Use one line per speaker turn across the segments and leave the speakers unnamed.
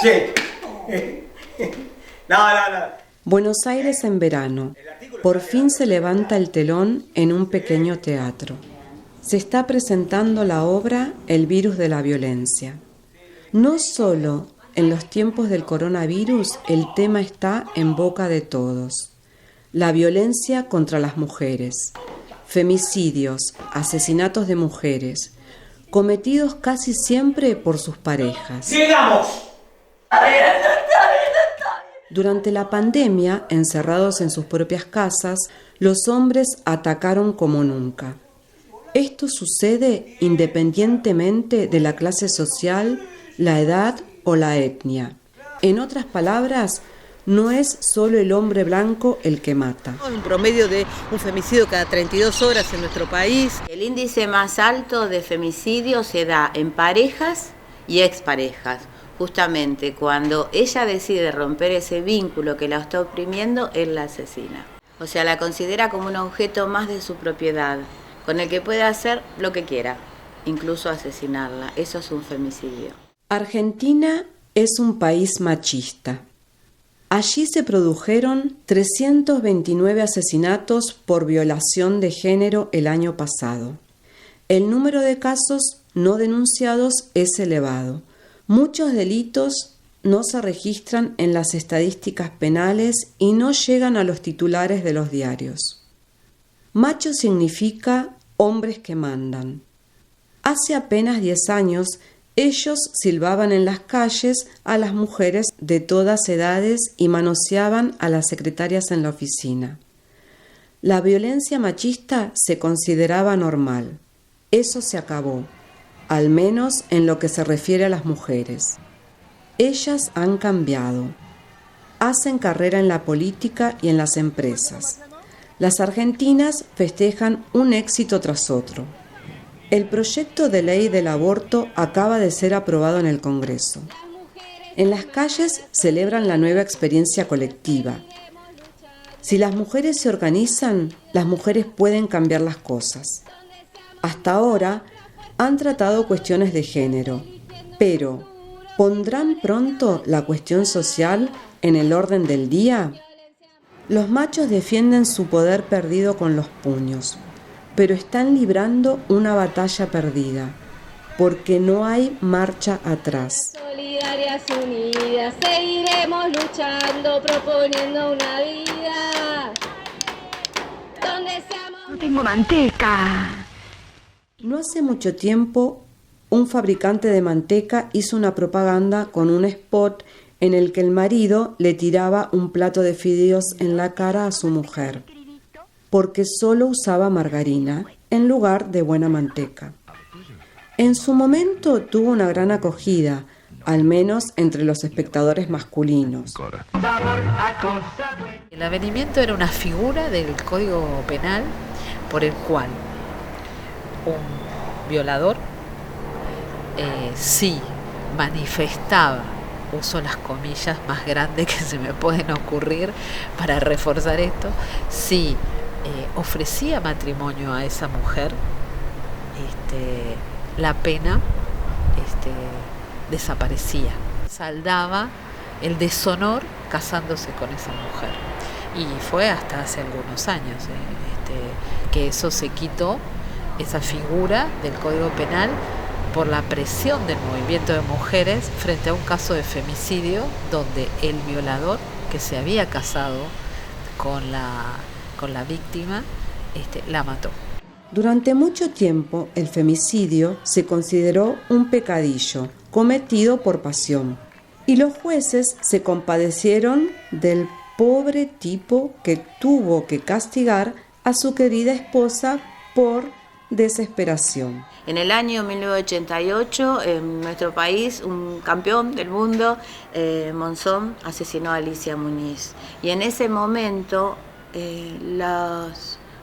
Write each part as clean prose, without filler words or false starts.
Sí. No.
Buenos Aires en verano. Por fin se levanta el telón en un pequeño teatro. Se está presentando la obra El virus de la violencia. No solo en los tiempos del coronavirus el tema está en boca de todos. La violencia contra las mujeres, femicidios, asesinatos de mujeres, cometidos casi siempre por sus parejas.
¡Sigamos!
Durante la pandemia, encerrados en sus propias casas, los hombres atacaron como nunca. Esto sucede independientemente de la clase social, la edad o la etnia. En otras palabras, no es solo el hombre blanco el que mata.
Un promedio de un femicidio cada 32 horas en nuestro país.
El índice más alto de femicidio se da en parejas y exparejas. Justamente cuando ella decide romper ese vínculo que la está oprimiendo, él la asesina. O sea, la considera como un objeto más de su propiedad, con el que puede hacer lo que quiera, incluso asesinarla. Eso es un femicidio.
Argentina es un país machista. Allí se produjeron 329 asesinatos por violación de género el año pasado. El número de casos no denunciados es elevado. Muchos delitos no se registran en las estadísticas penales y no llegan a los titulares de los diarios. Macho significa hombres que mandan. Hace apenas 10 años, ellos silbaban en las calles a las mujeres de todas edades y manoseaban a las secretarias en la oficina. La violencia machista se consideraba normal. Eso se acabó, al menos en lo que se refiere a las mujeres. Ellas han cambiado. Hacen carrera en la política y en las empresas. Las argentinas festejan un éxito tras otro. El proyecto de ley del aborto acaba de ser aprobado en el Congreso. En las calles celebran la nueva experiencia colectiva. Si las mujeres se organizan, las mujeres pueden cambiar las cosas. Hasta ahora han tratado cuestiones de género, pero ¿pondrán pronto la cuestión social en el orden del día? Los machos defienden su poder perdido con los puños, pero están librando una batalla perdida, porque no hay marcha atrás.
Solidarias unidas, seguiremos luchando, proponiendo una vida donde seamos...
No tengo manteca.
No hace mucho tiempo, un fabricante de manteca hizo una propaganda con un spot en el que el marido le tiraba un plato de fideos en la cara a su mujer, porque solo usaba margarina en lugar de buena manteca. En su momento tuvo una gran acogida, al menos entre los espectadores masculinos.
El avenimiento era una figura del Código Penal por el cual un violador sí manifestaba, uso las comillas más grandes que se me pueden ocurrir para reforzar esto, sí ofrecía matrimonio a esa mujer, la pena desaparecía, saldaba el deshonor casándose con esa mujer. Y fue hasta hace algunos años que eso se quitó, esa figura del Código Penal, por la presión del movimiento de mujeres frente a un caso de femicidio donde el violador, que se había casado con la víctima, la mató.
Durante mucho tiempo, el femicidio se consideró un pecadillo cometido por pasión, y los jueces se compadecieron del pobre tipo que tuvo que castigar a su querida esposa por desesperación.
En el año 1988, en nuestro país, un campeón del mundo, Monzón, asesinó a Alicia Muñiz. Y en ese momento,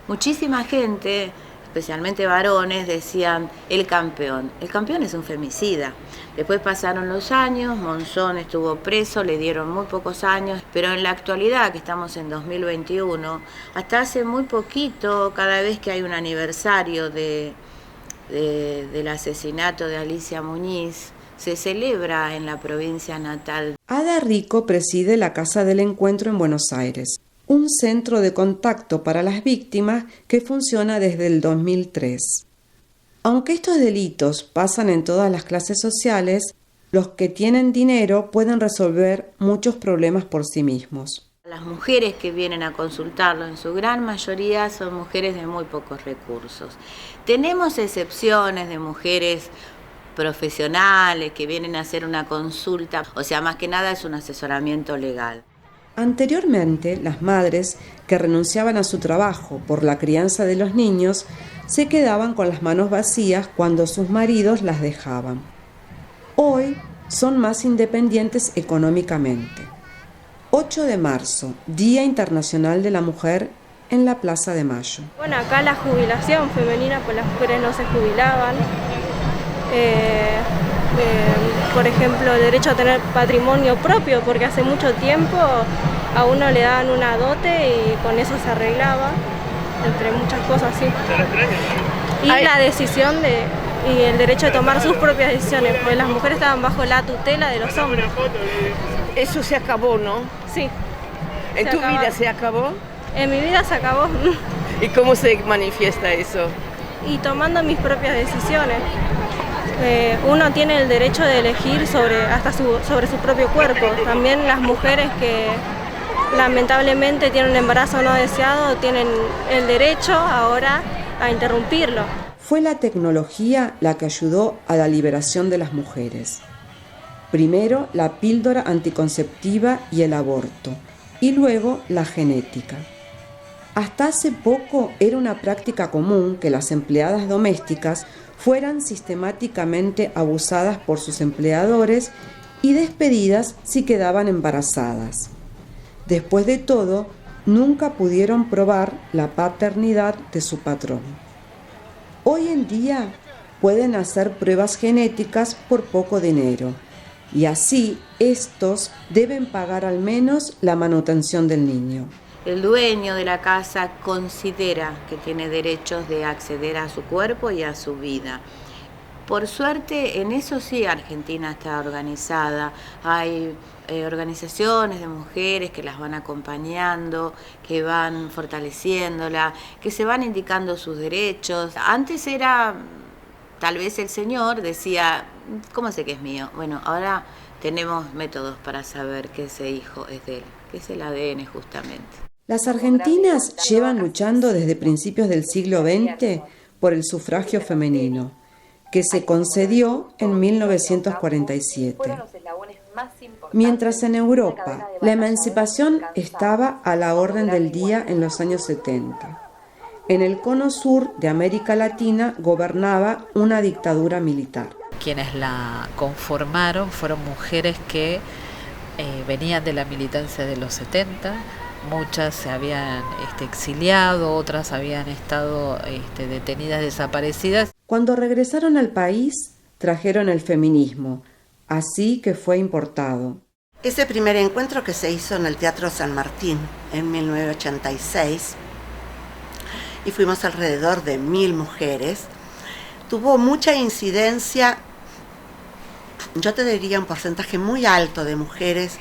muchísima gente, especialmente varones, decían el campeón es un femicida. Después pasaron los años, Monzón estuvo preso, le dieron muy pocos años, pero en la actualidad, que estamos en 2021, hasta hace muy poquito, cada vez que hay un aniversario del asesinato de Alicia Muñiz, se celebra en la provincia natal.
Ada Rico preside la Casa del Encuentro en Buenos Aires, un centro de contacto para las víctimas que funciona desde el 2003. Aunque estos delitos pasan en todas las clases sociales, los que tienen dinero pueden resolver muchos problemas por sí mismos.
Las mujeres que vienen a consultarlo, en su gran mayoría, son mujeres de muy pocos recursos. Tenemos excepciones de mujeres profesionales que vienen a hacer una consulta, o sea, más que nada es un asesoramiento legal.
Anteriormente, las madres que renunciaban a su trabajo por la crianza de los niños se quedaban con las manos vacías cuando sus maridos las dejaban. Hoy son más independientes económicamente. 8 de marzo, Día Internacional de la Mujer en la Plaza de Mayo.
Bueno, acá la jubilación femenina, pues las mujeres no se jubilaban. Por ejemplo, el derecho a tener patrimonio propio, porque hace mucho tiempo a uno le daban una dote y con eso se arreglaba, entre muchas cosas, sí. Y la decisión y el derecho de tomar sus propias decisiones, porque las mujeres estaban bajo la tutela de los hombres.
Eso se acabó, ¿no?
Sí.
¿En tu vida se acabó?
En mi vida se acabó.
¿Y cómo se manifiesta eso?
Y tomando mis propias decisiones. Uno tiene el derecho de elegir sobre su propio cuerpo. También las mujeres que lamentablemente tienen un embarazo no deseado tienen el derecho ahora a interrumpirlo.
Fue la tecnología la que ayudó a la liberación de las mujeres. Primero la píldora anticonceptiva y el aborto, y luego la genética. Hasta hace poco era una práctica común que las empleadas domésticas fueran sistemáticamente abusadas por sus empleadores y despedidas si quedaban embarazadas. Después de todo, nunca pudieron probar la paternidad de su patrón. Hoy en día pueden hacer pruebas genéticas por poco dinero, y así estos deben pagar al menos la manutención del niño.
El dueño de la casa considera que tiene derechos de acceder a su cuerpo y a su vida. Por suerte, en eso sí Argentina está organizada. Hay organizaciones de mujeres que las van acompañando, que van fortaleciéndola, que se van indicando sus derechos. Antes era, tal vez el señor decía, ¿cómo sé que es mío? Bueno, ahora tenemos métodos para saber que ese hijo es de él, que es el ADN justamente.
Las argentinas llevan luchando desde principios del siglo XX por el sufragio femenino, que se concedió en 1947. Mientras en Europa la emancipación estaba a la orden del día en los años 70. En el cono sur de América Latina gobernaba una dictadura militar.
Quienes la conformaron fueron mujeres que venían de la militancia de los 70, muchas se habían exiliado, otras habían estado detenidas, desaparecidas.
Cuando regresaron al país, trajeron el feminismo, así que fue importado.
Ese primer encuentro que se hizo en el Teatro San Martín en 1986, y fuimos alrededor de 1000 mujeres, tuvo mucha incidencia, yo te diría un porcentaje muy alto de mujeres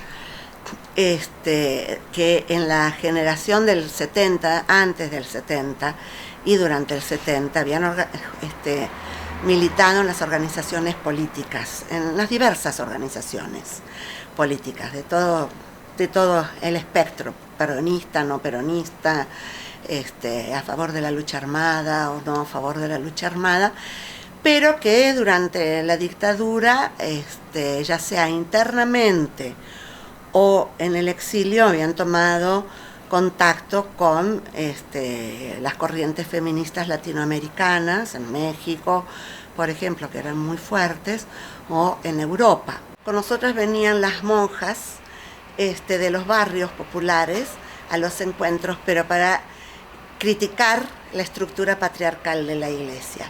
que en la generación del 70, antes del 70 y durante el 70 habían militado en las organizaciones políticas, en las diversas organizaciones políticas, de todo el espectro, peronista, no peronista, a favor de la lucha armada o no a favor de la lucha armada, pero que durante la dictadura, ya sea internamente o en el exilio, habían tomado contacto con las corrientes feministas latinoamericanas, en México, por ejemplo, que eran muy fuertes, o en Europa. Con nosotras venían las monjas de los barrios populares a los encuentros, pero para criticar la estructura patriarcal de la iglesia.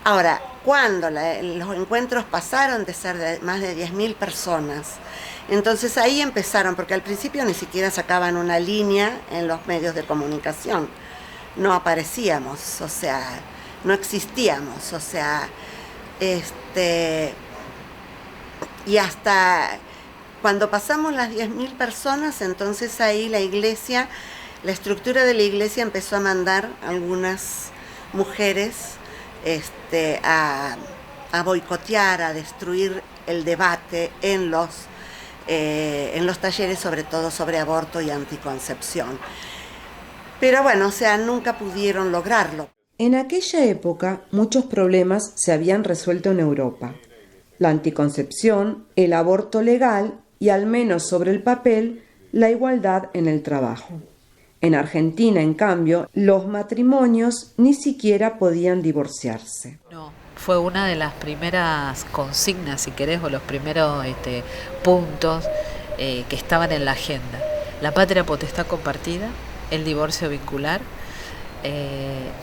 Ahora, cuando los encuentros pasaron de ser de más de 10.000 personas, entonces ahí empezaron, porque al principio ni siquiera sacaban una línea en los medios de comunicación, no aparecíamos, o sea, no existíamos, o sea, Y hasta cuando pasamos las 10.000 personas, entonces ahí la estructura de la iglesia empezó a mandar algunas mujeres a boicotear, a destruir el debate en los talleres, sobre todo sobre aborto y anticoncepción. Pero bueno, o sea, nunca pudieron lograrlo.
En aquella época, muchos problemas se habían resuelto en Europa. La anticoncepción, el aborto legal y, al menos sobre el papel, la igualdad en el trabajo. En Argentina, en cambio, los matrimonios ni siquiera podían divorciarse.
No, fue una de las primeras consignas, si querés, o los primeros puntos que estaban en la agenda. La patria potestad compartida, el divorcio vincular.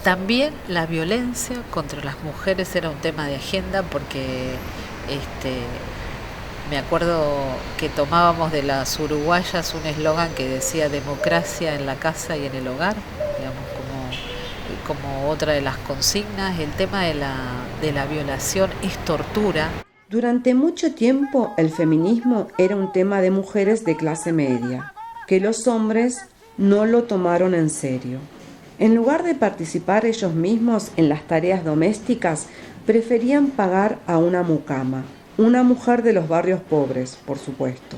También la violencia contra las mujeres era un tema de agenda porque me acuerdo que tomábamos de las uruguayas un eslogan que decía democracia en la casa y en el hogar, digamos, como otra de las consignas. El tema de la violación es tortura.
Durante mucho tiempo el feminismo era un tema de mujeres de clase media, que los hombres no lo tomaron en serio. En lugar de participar ellos mismos en las tareas domésticas, preferían pagar a una mucama, una mujer de los barrios pobres, por supuesto.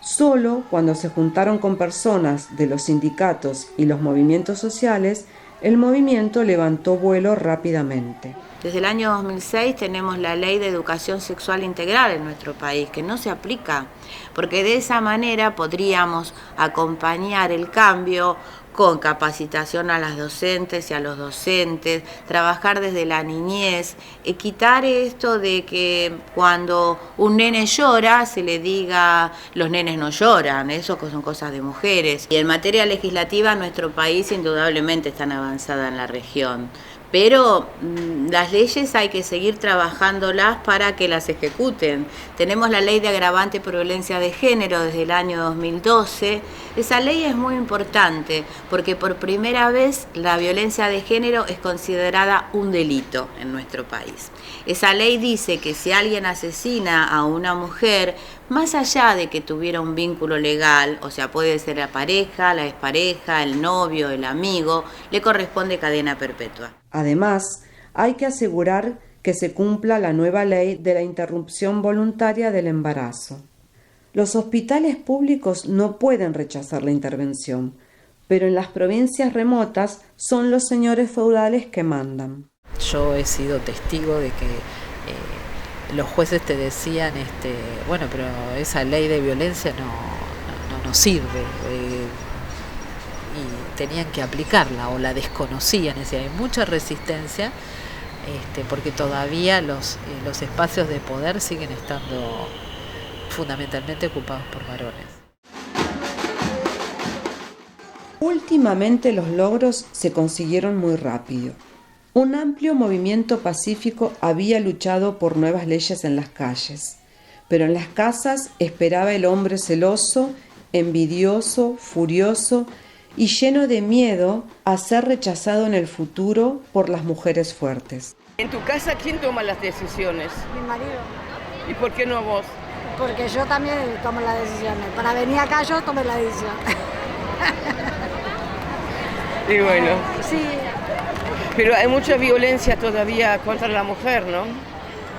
Solo cuando se juntaron con personas de los sindicatos y los movimientos sociales, el movimiento levantó vuelo rápidamente.
Desde el año 2006 tenemos la Ley de Educación Sexual Integral en nuestro país, que no se aplica, porque de esa manera podríamos acompañar el cambio con capacitación a las docentes y a los docentes, trabajar desde la niñez, quitar esto de que cuando un nene llora se le diga los nenes no lloran, eso son cosas de mujeres. Y en materia legislativa nuestro país indudablemente está avanzada en la región. Pero las leyes hay que seguir trabajándolas para que las ejecuten. Tenemos la ley de agravante por violencia de género desde el año 2012. Esa ley es muy importante porque por primera vez la violencia de género es considerada un delito en nuestro país. Esa ley dice que si alguien asesina a una mujer, más allá de que tuviera un vínculo legal, o sea, puede ser la pareja, la expareja, el novio, el amigo, le corresponde cadena perpetua.
Además, hay que asegurar que se cumpla la nueva ley de la interrupción voluntaria del embarazo. Los hospitales públicos no pueden rechazar la intervención, pero en las provincias remotas son los señores feudales que mandan.
Yo he sido testigo de que los jueces te decían, bueno, pero esa ley de violencia no sirve, y tenían que aplicarla o la desconocían. Es decir, hay mucha resistencia porque todavía los espacios de poder siguen estando fundamentalmente ocupados por varones.
Últimamente los logros se consiguieron muy rápido. Un amplio movimiento pacífico había luchado por nuevas leyes en las calles, pero en las casas esperaba el hombre celoso, envidioso, furioso y lleno de miedo a ser rechazado en el futuro por las mujeres fuertes.
¿En tu casa quién toma las decisiones?
Mi marido.
¿Y por qué no vos?
Porque yo también tomo las decisiones. Para venir acá yo tomé la decisión.
Y bueno.
Sí.
Pero hay mucha violencia todavía contra la mujer, ¿no?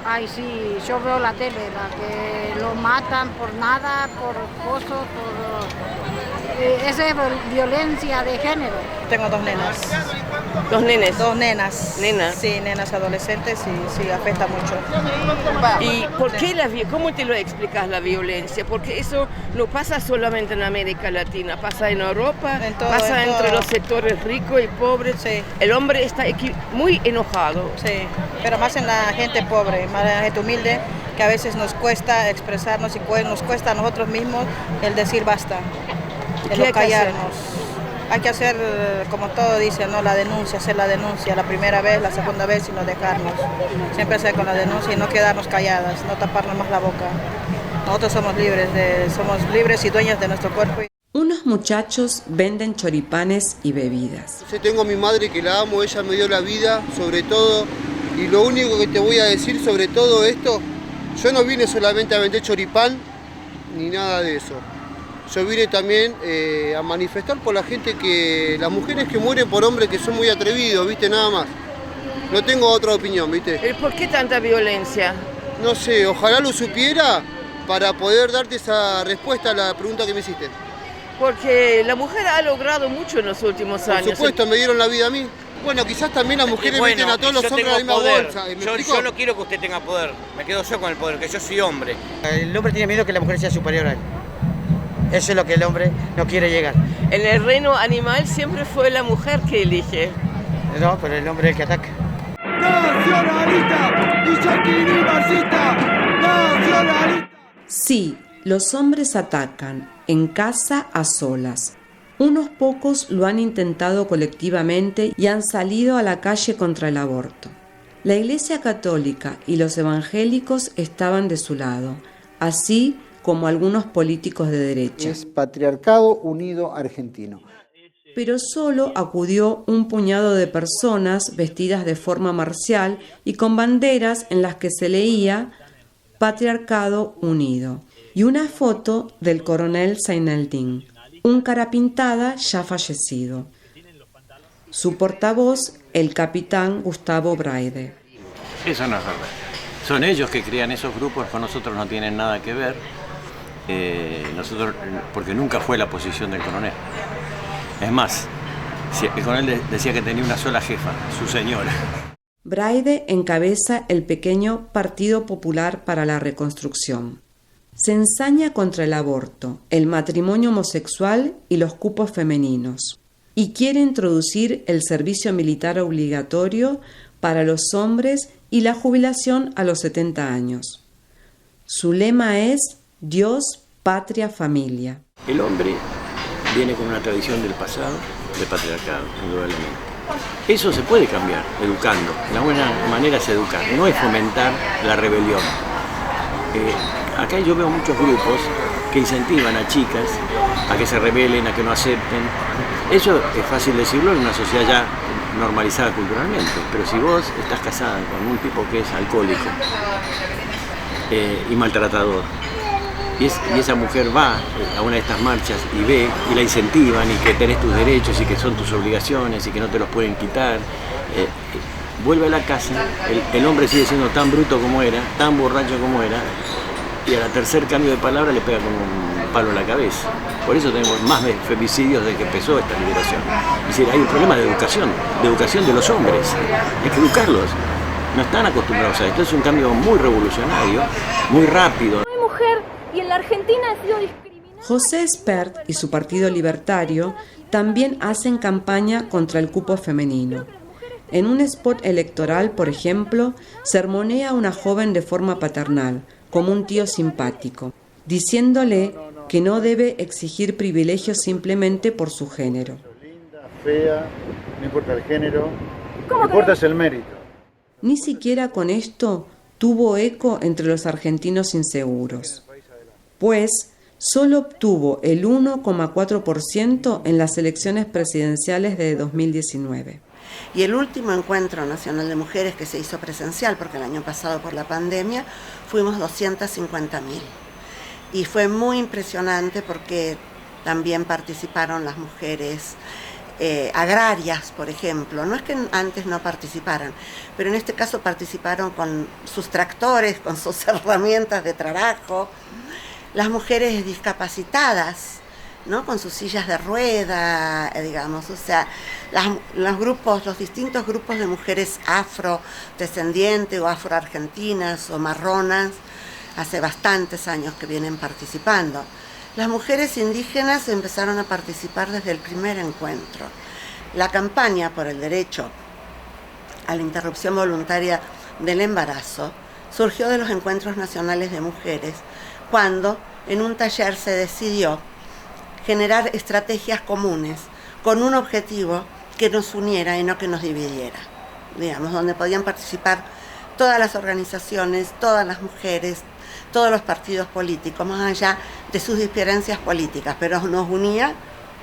Ay, sí, yo veo la tele, que lo matan por nada, por cosas, esa es violencia de género.
Tengo 2 nenas.
¿Dos nenes?
2 nenas.
¿Nenas?
Sí, nenas adolescentes y sí, afecta mucho.
¿Y por qué cómo te lo explicas la violencia? Porque eso no pasa solamente en América Latina, pasa en Europa, pasa entre los sectores ricos y pobres.
Sí.
El hombre está muy enojado.
Sí, pero más en la gente pobre, más en la gente humilde, que a veces nos cuesta expresarnos y nos cuesta a nosotros mismos el decir basta, el no callarnos. Hay que hacer, como todo dice, ¿no? La denuncia, hacer la denuncia, la primera vez, la segunda vez y no dejarnos. Siempre hacer con la denuncia y no quedarnos calladas, no taparnos más la boca. Nosotros somos libres y dueñas de nuestro cuerpo.
Unos muchachos venden choripanes y bebidas.
Yo tengo a mi madre que la amo, ella me dio la vida sobre todo, y lo único que te voy a decir sobre todo esto Yo no vine solamente a vender choripán ni nada de eso. Yo vine también a manifestar por la gente las mujeres que mueren por hombres que son muy atrevidos, ¿viste? Nada más. No tengo otra opinión, ¿viste?
¿Por qué tanta violencia?
No sé, ojalá lo supiera para poder darte esa respuesta a la pregunta que me hiciste.
Porque la mujer ha logrado mucho en los últimos años.
Por supuesto, me dieron la vida a mí. Bueno, quizás también las mujeres meten a todos los hombres en la misma bolsa.
Yo no quiero que usted tenga poder, me quedo yo con el poder, que yo soy hombre.
El hombre tiene miedo que la mujer sea superior a él. Eso es lo que el hombre no quiere llegar.
En el reino animal siempre fue la mujer que elige.
No, pero el hombre es el que ataca.
¡Nacionalista! ¡Y Shakiri marxista! ¡Nacionalista!
Sí, los hombres atacan, en casa a solas. Unos pocos lo han intentado colectivamente y han salido a la calle contra el aborto. La Iglesia Católica y los evangélicos estaban de su lado, así como algunos políticos de derecha.
Es Patriarcado Unido Argentino.
Pero solo acudió un puñado de personas vestidas de forma marcial y con banderas en las que se leía Patriarcado Unido y una foto del coronel Zaineldin, un cara pintada ya fallecido. Su portavoz, el capitán Gustavo Braide.
Eso no es verdad. Son ellos que crean esos grupos, con nosotros no tienen nada que ver. Nosotros, porque nunca fue la posición del coronel. Es más, el coronel decía que tenía una sola jefa, su señora.
Braide encabeza el pequeño Partido Popular para la Reconstrucción. Se ensaña contra el aborto, el matrimonio homosexual y los cupos femeninos. Y quiere introducir el servicio militar obligatorio para los hombres y la jubilación a los 70 años. Su lema es Dios, patria, familia.
El hombre viene con una tradición del pasado, de patriarcado, indudablemente. Eso se puede cambiar, educando. La buena manera es educar, no es fomentar la rebelión. Acá yo veo muchos grupos que incentivan a chicas a que se rebelen, a que no acepten. Eso es fácil decirlo en una sociedad ya normalizada culturalmente, pero si vos estás casada con un tipo que es alcohólico y maltratador, y esa mujer va a una de estas marchas y ve y la incentivan y que tenés tus derechos y que son tus obligaciones y que no te los pueden quitar, vuelve a la casa, el hombre sigue siendo tan bruto como era, tan borracho como era, y al tercer cambio de palabra le pega con un palo en la cabeza. Por eso tenemos más femicidios desde que empezó esta liberación. Es decir, hay un problema de educación de los hombres, hay que educarlos. No están acostumbrados a esto, es un cambio muy revolucionario, muy rápido.
Y en la Argentina ha sido discriminada.
José Espert y su Partido Libertario también hacen campaña contra el cupo femenino. En un spot electoral, por ejemplo, sermonea a una joven de forma paternal, como un tío simpático, diciéndole que no debe exigir privilegios simplemente por su género.
Linda, fea, no importa el género, lo que importa es el mérito.
Ni siquiera con esto tuvo eco entre los argentinos inseguros, pues solo obtuvo el 1,4% en las elecciones presidenciales de 2019.
Y el último encuentro nacional de mujeres que se hizo presencial, porque el año pasado por la pandemia fuimos 250.000. Y fue muy impresionante porque también participaron las mujeres agrarias, por ejemplo. No es que antes no participaran, pero en este caso participaron con sus tractores, con sus herramientas de trabajo. Las mujeres discapacitadas, ¿no? Con sus sillas de rueda, digamos, o sea, los distintos grupos de mujeres afrodescendientes o afroargentinas o marronas, hace bastantes años que vienen participando. Las mujeres indígenas empezaron a participar desde el primer encuentro. La campaña por el derecho a la interrupción voluntaria del embarazo surgió de los encuentros nacionales de mujeres, cuando en un taller se decidió generar estrategias comunes con un objetivo que nos uniera y no que nos dividiera, digamos, donde podían participar todas las organizaciones, todas las mujeres, todos los partidos políticos, más allá de sus diferencias políticas, pero nos unía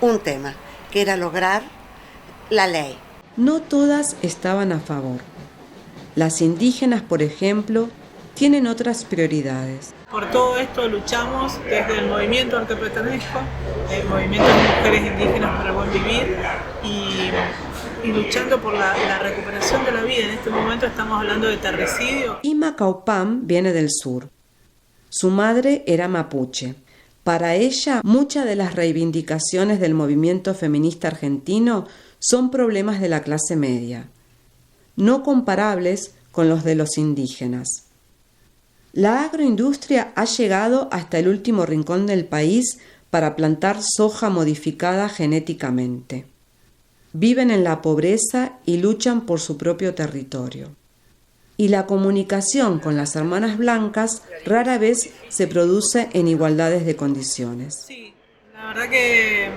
un tema, que era lograr la ley.
No todas estaban a favor. Las indígenas, por ejemplo, tienen otras prioridades.
Por todo esto luchamos desde el movimiento al que pertenezco, el movimiento de mujeres indígenas para el buen vivir, y luchando por la recuperación de la vida. En este momento estamos hablando de terricidio.
Ima Caupam viene del sur. Su madre era mapuche. Para ella, muchas de las reivindicaciones del movimiento feminista argentino son problemas de la clase media, no comparables con los de los indígenas. La agroindustria ha llegado hasta el último rincón del país para plantar soja modificada genéticamente. Viven en la pobreza y luchan por su propio territorio. Y la comunicación con las hermanas blancas rara vez se produce en igualdades de condiciones.
Sí, la verdad que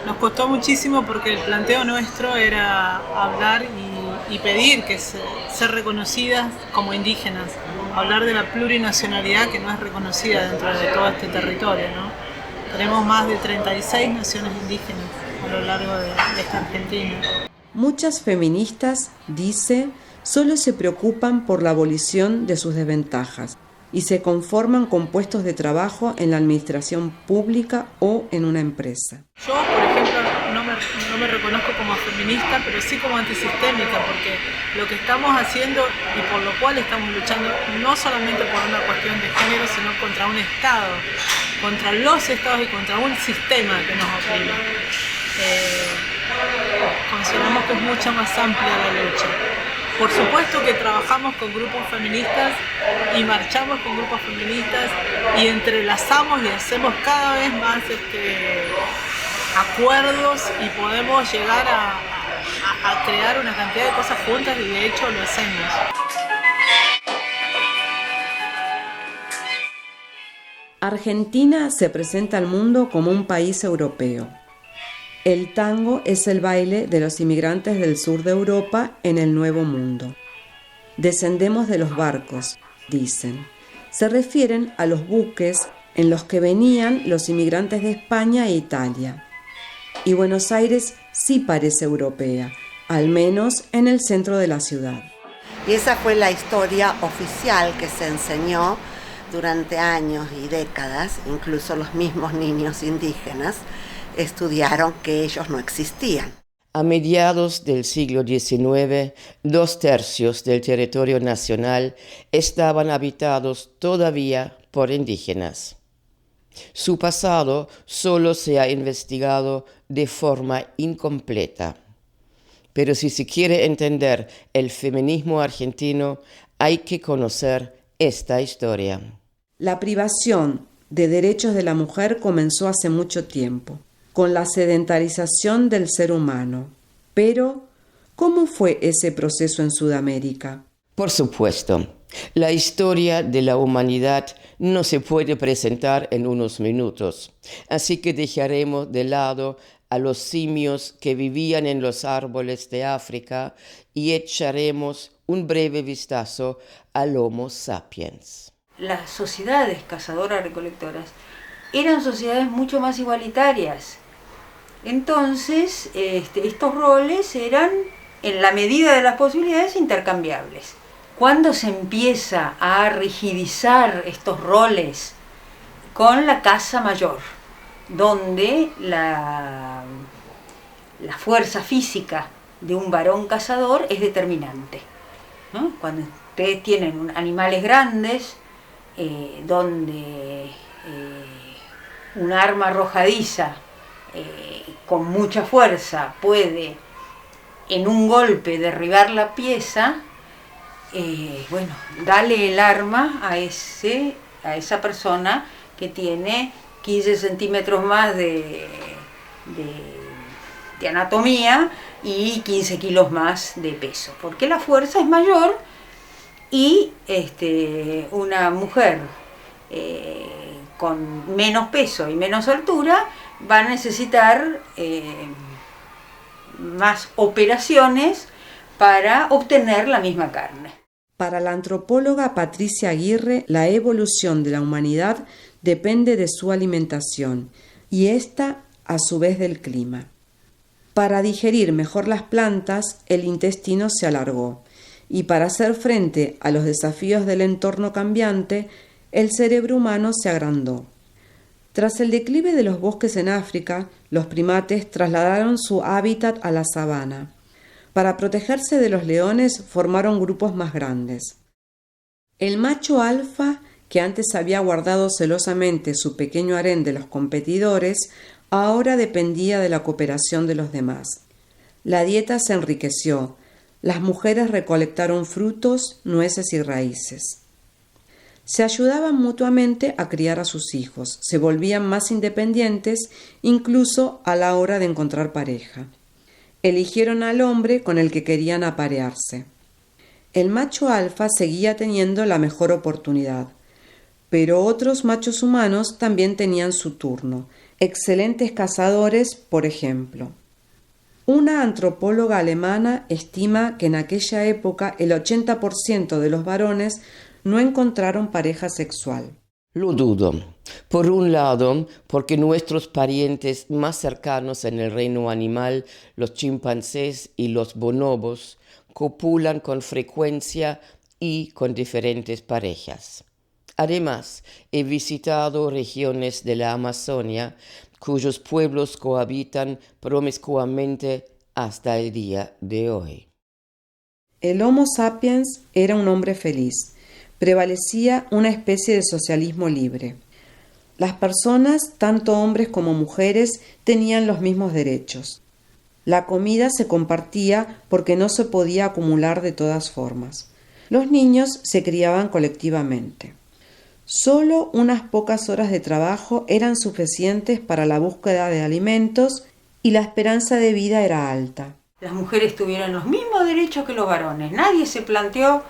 nos costó muchísimo porque el planteo nuestro era hablar y pedir que ser reconocidas como indígenas, hablar de la plurinacionalidad que no es reconocida dentro de todo este territorio, ¿no? Tenemos más de 36 naciones indígenas a lo largo de esta Argentina.
Muchas feministas, dice, solo se preocupan por la abolición de sus desventajas y se conforman con puestos de trabajo en la administración pública o en una empresa.
Yo, por ejemplo, no me reconozco como feminista, pero sí como antisistémica, porque lo que estamos haciendo y por lo cual estamos luchando no solamente por una cuestión de género, sino contra un Estado, contra los Estados y contra un sistema que nos oprime. Consideramos que es mucho más amplia la lucha. Por supuesto que trabajamos con grupos feministas y marchamos con grupos feministas y entrelazamos y hacemos cada vez más acuerdos y podemos llegar a crear una cantidad de cosas juntas y de hecho lo hacemos.
Argentina se presenta al mundo como un país europeo. El tango es el baile de los inmigrantes del sur de Europa en el Nuevo Mundo. Descendemos de los barcos, dicen. Se refieren a los buques en los que venían los inmigrantes de España e Italia. Y Buenos Aires sí parece europea, al menos en el centro de la ciudad.
Y esa fue la historia oficial que se enseñó durante años y décadas, incluso los mismos niños indígenas estudiaron que ellos no existían.
A mediados del siglo XIX, 2/3 del territorio nacional estaban habitados todavía por indígenas. Su pasado solo se ha investigado de forma incompleta. Pero si se quiere entender el feminismo argentino, hay que conocer esta historia.
La privación de derechos de la mujer comenzó hace mucho tiempo, con la sedentarización del ser humano. Pero, ¿cómo fue ese proceso en Sudamérica?
Por supuesto, la historia de la humanidad no se puede presentar en unos minutos, así que dejaremos de lado a los simios que vivían en los árboles de África y echaremos un breve vistazo al Homo sapiens.
Las sociedades cazadoras-recolectoras eran sociedades mucho más igualitarias. Entonces, estos roles eran, en la medida de las posibilidades, intercambiables. Cuando se empieza a rigidizar estos roles con la caza mayor, donde la fuerza física de un varón cazador es determinante, ¿no? Cuando ustedes tienen animales grandes, donde un arma arrojadiza con mucha fuerza puede en un golpe derribar la pieza, dale el arma a esa persona que tiene 15 centímetros más de anatomía y 15 kilos más de peso, porque la fuerza es mayor y una mujer con menos peso y menos altura va a necesitar más operaciones para obtener la misma carne.
Para la antropóloga Patricia Aguirre, la evolución de la humanidad depende de su alimentación y esta, a su vez, del clima. Para digerir mejor las plantas, el intestino se alargó y para hacer frente a los desafíos del entorno cambiante, el cerebro humano se agrandó. Tras el declive de los bosques en África, los primates trasladaron su hábitat a la sabana. Para protegerse de los leones, formaron grupos más grandes. El macho alfa, que antes había guardado celosamente su pequeño harén de los competidores, ahora dependía de la cooperación de los demás. La dieta se enriqueció. Las mujeres recolectaron frutos, nueces y raíces. Se ayudaban mutuamente a criar a sus hijos, se volvían más independientes, incluso a la hora de encontrar pareja. Eligieron al hombre con el que querían aparearse. El macho alfa seguía teniendo la mejor oportunidad, pero otros machos humanos también tenían su turno, excelentes cazadores, por ejemplo. Una antropóloga alemana estima que en aquella época el 80% de los varones no encontraron pareja sexual.
Lo dudo. Por un lado, porque nuestros parientes más cercanos en el reino animal, los chimpancés y los bonobos, copulan con frecuencia y con diferentes parejas. Además, he visitado regiones de la Amazonia cuyos pueblos cohabitan promiscuamente hasta el día de hoy.
El Homo sapiens era un hombre feliz. Prevalecía una especie de socialismo libre. Las personas, tanto hombres como mujeres, tenían los mismos derechos. La comida se compartía porque no se podía acumular de todas formas. Los niños se criaban colectivamente. Solo unas pocas horas de trabajo eran suficientes para la búsqueda de alimentos y la esperanza de vida era alta.
Las mujeres tuvieron los mismos derechos que los varones. Nadie se planteó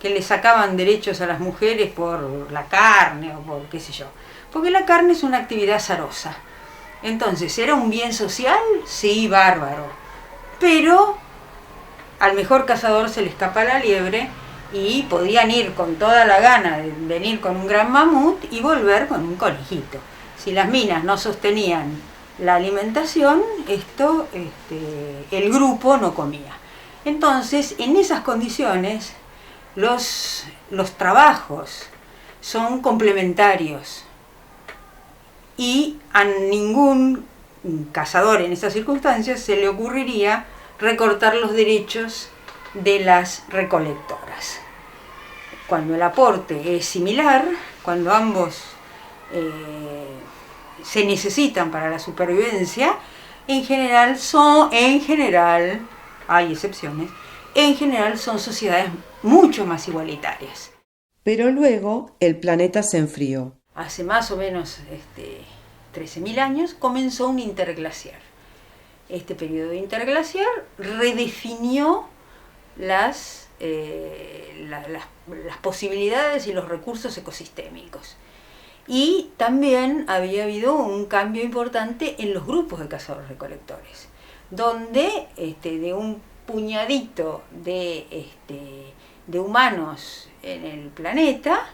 que le sacaban derechos a las mujeres por la carne o por qué sé yo. Porque la carne es una actividad azarosa. Entonces, ¿era un bien social? Sí, bárbaro. Pero al mejor cazador se le escapa la liebre y podían ir con toda la gana de venir con un gran mamut y volver con un conejito. Si las minas no sostenían la alimentación, el grupo no comía. Entonces, en esas condiciones, los trabajos son complementarios y a ningún cazador en esas circunstancias se le ocurriría recortar los derechos de las recolectoras. Cuando el aporte es similar, cuando ambos se necesitan para la supervivencia, en general, hay excepciones, en general son sociedades mucho más igualitarias.
Pero luego el planeta se enfrió.
Hace más o menos 13.000 años comenzó un interglaciar. Este periodo interglaciar redefinió las posibilidades y los recursos ecosistémicos. Y también había habido un cambio importante en los grupos de cazadores-recolectores, donde de un puñadito de humanos en el planeta,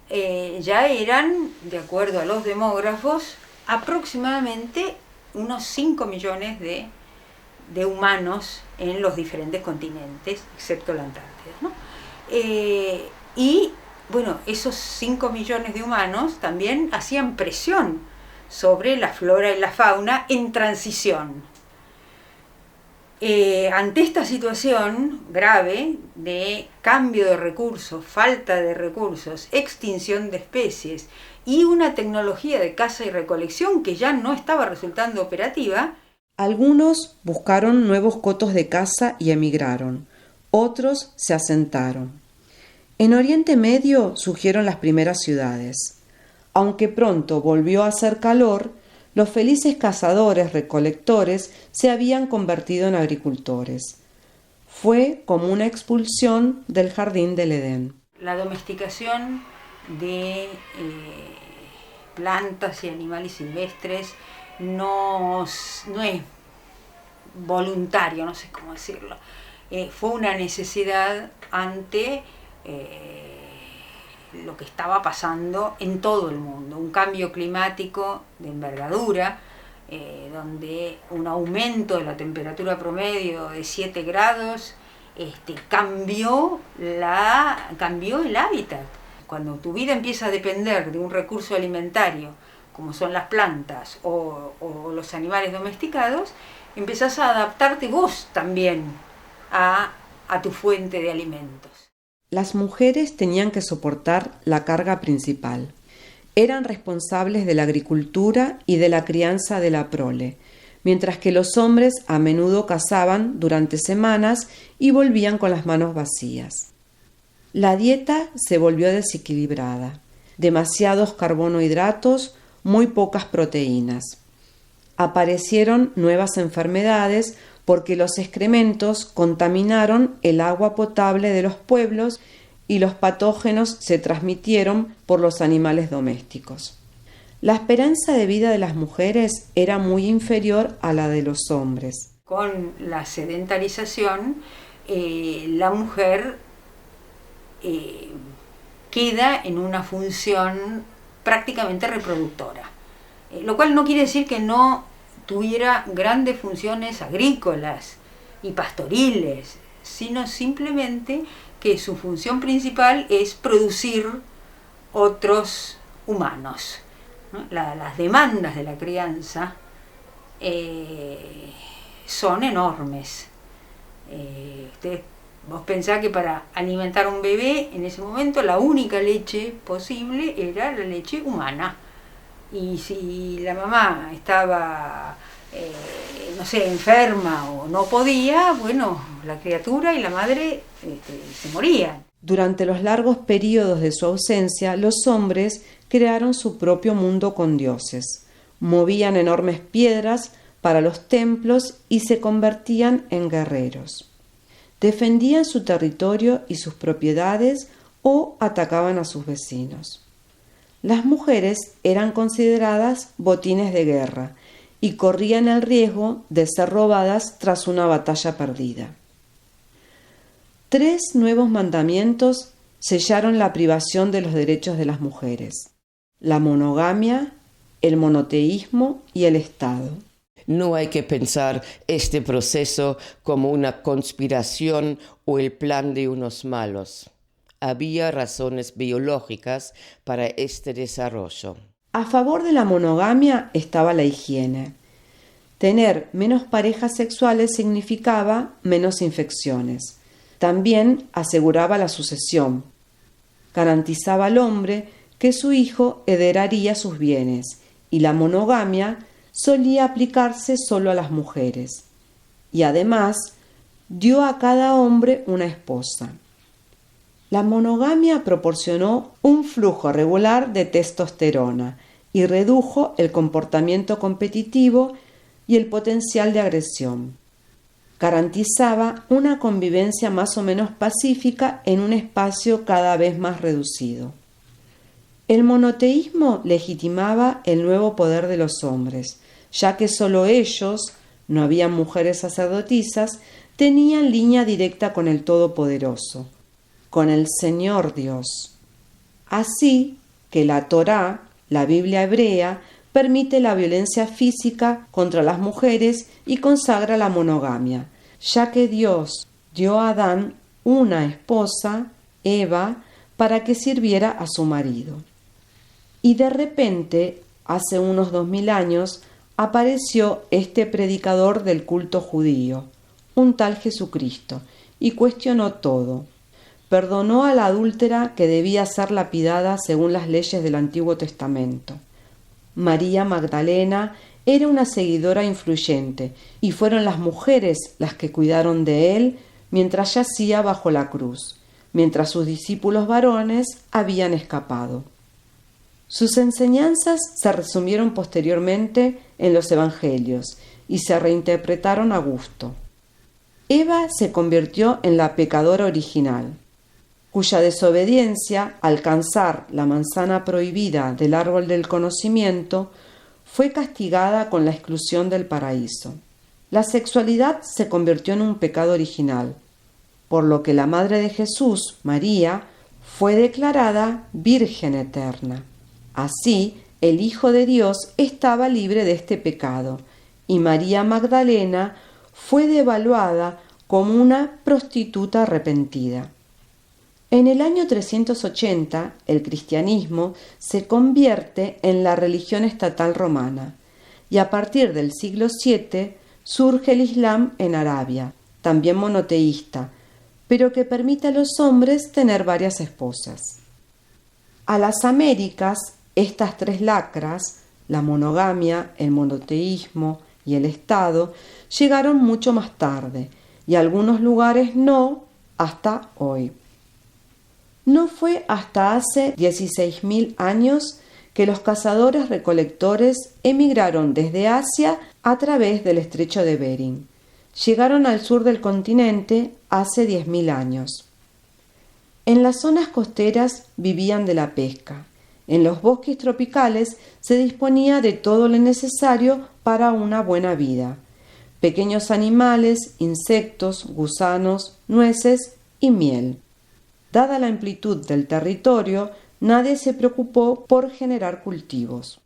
ya eran, de acuerdo a los demógrafos, aproximadamente unos 5 millones de humanos en los diferentes continentes, excepto la Antártida, ¿no? Y bueno, esos 5 millones de humanos también hacían presión sobre la flora y la fauna en transición. Ante esta situación grave de cambio de recursos, falta de recursos, extinción de especies y una tecnología de caza y recolección que ya no estaba resultando operativa,
algunos buscaron nuevos cotos de caza y emigraron, otros se asentaron. En Oriente Medio surgieron las primeras ciudades. Aunque pronto volvió a hacer calor, los felices cazadores-recolectores se habían convertido en agricultores. Fue como una expulsión del jardín del Edén.
La domesticación de plantas y animales silvestres no es voluntario, no sé cómo decirlo. Fue una necesidad ante lo que estaba pasando en todo el mundo, un cambio climático de envergadura, donde un aumento de la temperatura promedio de 7 grados cambió el hábitat. Cuando tu vida empieza a depender de un recurso alimentario, como son las plantas o los animales domesticados, empezás a adaptarte vos también a tu fuente de alimentos.
Las mujeres tenían que soportar la carga principal. Eran responsables de la agricultura y de la crianza de la prole, mientras que los hombres a menudo cazaban durante semanas y volvían con las manos vacías. La dieta se volvió desequilibrada, demasiados carbohidratos, muy pocas proteínas. Aparecieron nuevas enfermedades porque los excrementos contaminaron el agua potable de los pueblos y los patógenos se transmitieron por los animales domésticos. La esperanza de vida de las mujeres era muy inferior a la de los hombres.
Con la sedentarización, la mujer queda en una función prácticamente reproductora, lo cual no quiere decir que no tuviera grandes funciones agrícolas y pastoriles, sino simplemente que su función principal es producir otros humanos, ¿no? Las demandas de la crianza son enormes. Vos pensás que para alimentar a un bebé en ese momento la única leche posible era la leche humana. Y si la mamá estaba, enferma o no podía, la criatura y la madre se morían.
Durante los largos periodos de su ausencia, los hombres crearon su propio mundo con dioses. Movían enormes piedras para los templos y se convertían en guerreros. Defendían su territorio y sus propiedades o atacaban a sus vecinos. Las mujeres eran consideradas botines de guerra y corrían el riesgo de ser robadas tras una batalla perdida. 3 nuevos mandamientos sellaron la privación de los derechos de las mujeres: la monogamia, el monoteísmo y el Estado.
No hay que pensar este proceso como una conspiración o el plan de unos malos. Había razones biológicas para este desarrollo.
A favor de la monogamia estaba la higiene. Tener menos parejas sexuales significaba menos infecciones. También aseguraba la sucesión. Garantizaba al hombre que su hijo heredaría sus bienes, y la monogamia solía aplicarse solo a las mujeres. Y además, dio a cada hombre una esposa. La monogamia proporcionó un flujo regular de testosterona y redujo el comportamiento competitivo y el potencial de agresión. Garantizaba una convivencia más o menos pacífica en un espacio cada vez más reducido. El monoteísmo legitimaba el nuevo poder de los hombres, ya que solo ellos, no había mujeres sacerdotisas, tenían línea directa con el Todopoderoso, con el Señor Dios. Así que la Torá, la Biblia hebrea, permite la violencia física contra las mujeres y consagra la monogamia, ya que Dios dio a Adán una esposa, Eva, para que sirviera a su marido. Y de repente, hace unos 2000 años, apareció este predicador del culto judío, un tal Jesucristo, y cuestionó todo. Perdonó a la adúltera que debía ser lapidada según las leyes del Antiguo Testamento. María Magdalena era una seguidora influyente y fueron las mujeres las que cuidaron de él mientras yacía bajo la cruz, mientras sus discípulos varones habían escapado. Sus enseñanzas se resumieron posteriormente en los evangelios y se reinterpretaron a gusto. Eva se convirtió en la pecadora original, cuya desobediencia, al alcanzar la manzana prohibida del árbol del conocimiento, fue castigada con la exclusión del paraíso. La sexualidad se convirtió en un pecado original, por lo que la madre de Jesús, María, fue declarada Virgen Eterna. Así, el Hijo de Dios estaba libre de este pecado, y María Magdalena fue devaluada como una prostituta arrepentida. En el año 380, el cristianismo se convierte en la religión estatal romana y a partir del siglo VII surge el Islam en Arabia, también monoteísta, pero que permite a los hombres tener varias esposas. A las Américas, estas tres lacras, la monogamia, el monoteísmo y el Estado, llegaron mucho más tarde y algunos lugares no hasta hoy. No fue hasta hace 16.000 años que los cazadores-recolectores emigraron desde Asia a través del estrecho de Bering. Llegaron al sur del continente hace 10.000 años. En las zonas costeras vivían de la pesca. En los bosques tropicales se disponía de todo lo necesario para una buena vida: pequeños animales, insectos, gusanos, nueces y miel. Dada la amplitud del territorio, nadie se preocupó por generar cultivos.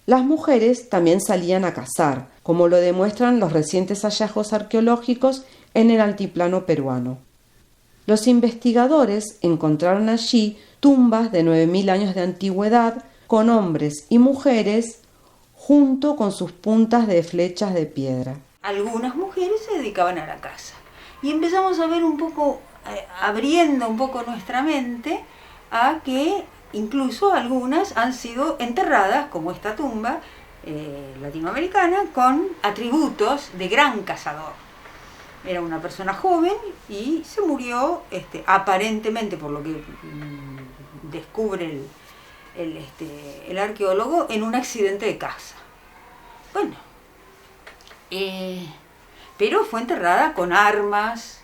Las mujeres también salían a cazar, como lo demuestran los recientes hallazgos arqueológicos en el altiplano peruano. Los investigadores encontraron allí tumbas de 9.000 años de antigüedad con hombres y mujeres junto con sus puntas de flechas de piedra.
Algunas mujeres se dedicaban a la caza y empezamos a ver un poco, abriendo un poco nuestra mente a que incluso algunas han sido enterradas, como esta tumba latinoamericana, con atributos de gran cazador. Era una persona joven y se murió, aparentemente, por lo que descubre el arqueólogo, en un accidente de caza. Bueno, pero fue enterrada con armas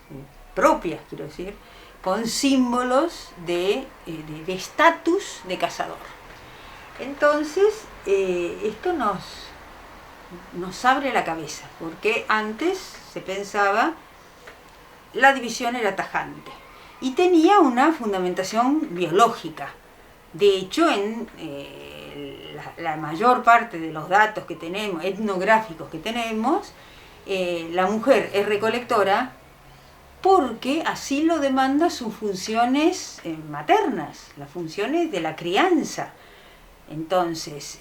propias, quiero decir, con símbolos de estatus de cazador. Entonces, esto nos abre la cabeza, porque antes se pensaba la división era tajante y tenía una fundamentación biológica. De hecho, en la mayor parte de los datos que tenemos, etnográficos que tenemos, la mujer es recolectora porque así lo demandan sus funciones maternas, las funciones de la crianza. Entonces,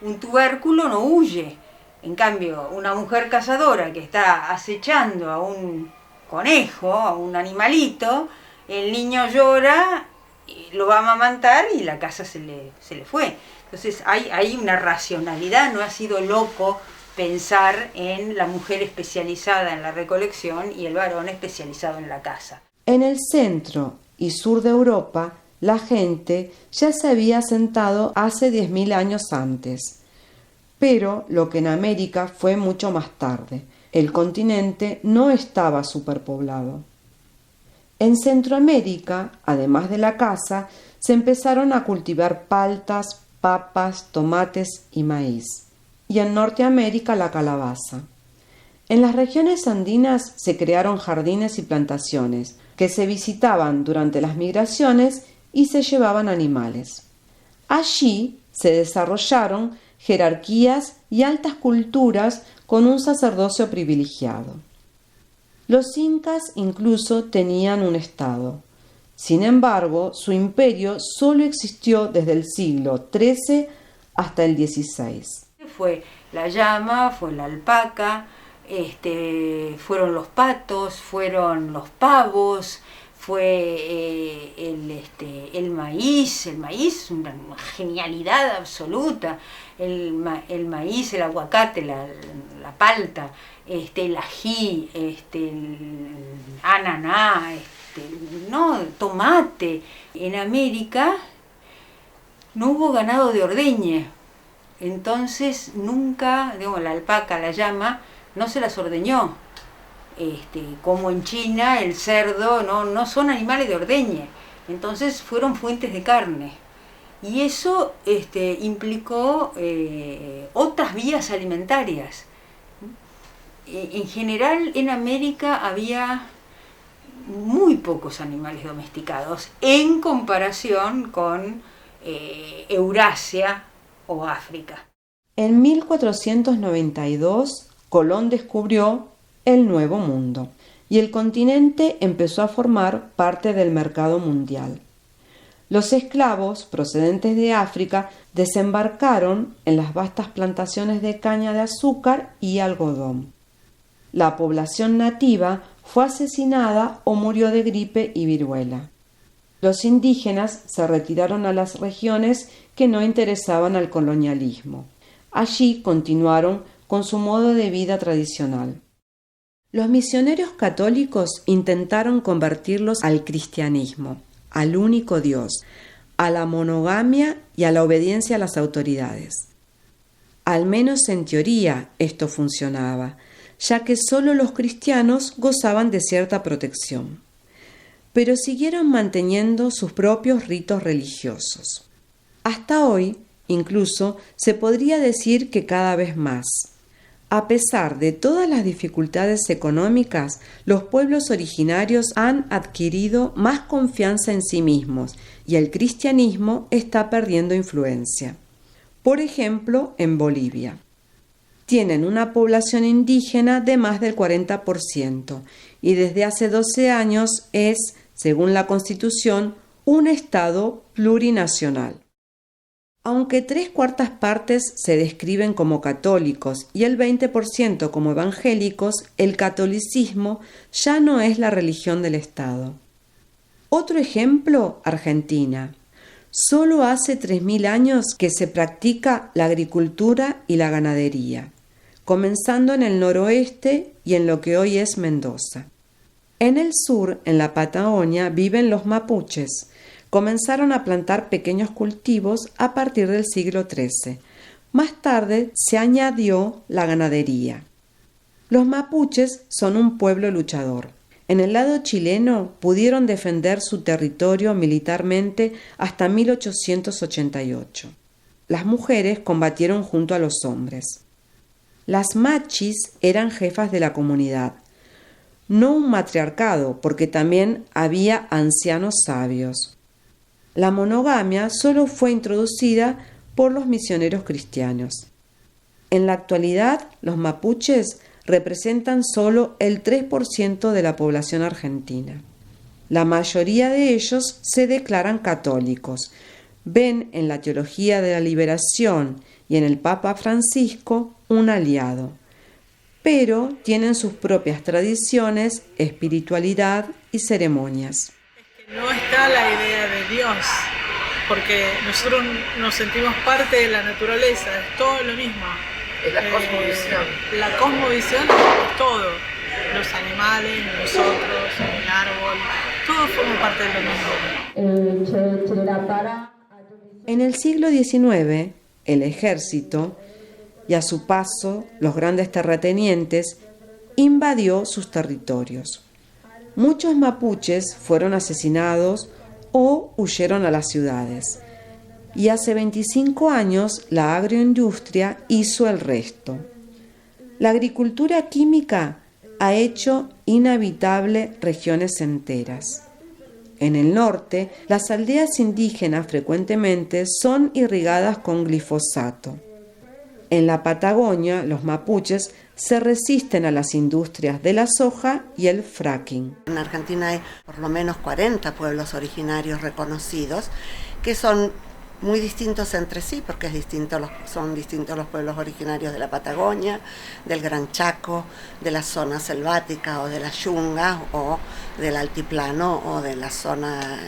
un tubérculo no huye. En cambio, una mujer cazadora que está acechando a un conejo, a un animalito, el niño llora, lo va a amamantar y la caza se le fue. Entonces hay una racionalidad, no ha sido loco pensar en la mujer especializada en la recolección y el varón especializado en la caza.
En el centro y sur de Europa, la gente ya se había asentado hace 10.000 años antes. Pero lo que en América fue mucho más tarde. El continente no estaba superpoblado. En Centroamérica, además de la caza, se empezaron a cultivar paltas, papas, tomates y maíz. Y en Norteamérica la calabaza. En las regiones andinas se crearon jardines y plantaciones que se visitaban durante las migraciones y se llevaban animales. Allí se desarrollaron jerarquías y altas culturas con un sacerdocio privilegiado. Los incas incluso tenían un estado. Sin embargo, su imperio solo existió desde el siglo XIII hasta el XVI.
Fue la llama, fue la alpaca, fueron los patos, fueron los pavos, fue el maíz, una genialidad absoluta, el maíz, el aguacate, la palta, el ají, el ananá, tomate. En América no hubo ganado de ordeñe, entonces nunca, la alpaca, la llama, no se las ordeñó. Como en China el cerdo no son animales de ordeñe, entonces fueron fuentes de carne y eso implicó otras vías alimentarias. En general en América había muy pocos animales domesticados en comparación con Eurasia o África.
En 1492 Colón descubrió el Nuevo Mundo, y el continente empezó a formar parte del mercado mundial. Los esclavos procedentes de África desembarcaron en las vastas plantaciones de caña de azúcar y algodón. La población nativa fue asesinada o murió de gripe y viruela. Los indígenas se retiraron a las regiones que no interesaban al colonialismo. Allí continuaron con su modo de vida tradicional. Los misioneros católicos intentaron convertirlos al cristianismo, al único Dios, a la monogamia y a la obediencia a las autoridades. Al menos en teoría esto funcionaba, ya que solo los cristianos gozaban de cierta protección. Pero siguieron manteniendo sus propios ritos religiosos. Hasta hoy, incluso, se podría decir que cada vez más. A pesar de todas las dificultades económicas, los pueblos originarios han adquirido más confianza en sí mismos y el cristianismo está perdiendo influencia. Por ejemplo, en Bolivia. Tienen una población indígena de más del 40% y desde hace 12 años es, según la Constitución, un Estado plurinacional. Aunque 3/4 partes se describen como católicos y el 20% como evangélicos, el catolicismo ya no es la religión del Estado. Otro ejemplo, Argentina. Solo hace 3.000 años que se practica la agricultura y la ganadería, comenzando en el noroeste y en lo que hoy es Mendoza. En el sur, en la Patagonia, viven los mapuches. Comenzaron a plantar pequeños cultivos a partir del siglo XIII. Más tarde se añadió la ganadería. Los mapuches son un pueblo luchador. En el lado chileno pudieron defender su territorio militarmente hasta 1888. Las mujeres combatieron junto a los hombres. Las machis eran jefas de la comunidad. No un matriarcado, porque también había ancianos sabios. La monogamia solo fue introducida por los misioneros cristianos. En la actualidad, los mapuches representan solo el 3% de la población argentina. La mayoría de ellos se declaran católicos, ven en la teología de la liberación y en el Papa Francisco un aliado, pero tienen sus propias tradiciones, espiritualidad y ceremonias.
No está la idea de Dios, porque nosotros nos sentimos parte de la naturaleza, es todo lo mismo.
Es la cosmovisión.
La cosmovisión es todo, los animales, nosotros, el árbol, todo forma parte de lo mismo.
En el siglo XIX, el ejército, y a su paso los grandes terratenientes, invadió sus territorios. Muchos mapuches fueron asesinados o huyeron a las ciudades. Y hace 25 años la agroindustria hizo el resto. La agricultura química ha hecho inhabitable regiones enteras. En el norte, las aldeas indígenas frecuentemente son irrigadas con glifosato. En la Patagonia, los mapuches se resisten a las industrias de la soja y el fracking.
En Argentina hay por lo menos 40 pueblos originarios reconocidos que son muy distintos entre sí, porque son distintos los pueblos originarios de la Patagonia, del Gran Chaco, de la zona selvática o de la yunga o del altiplano o de la zona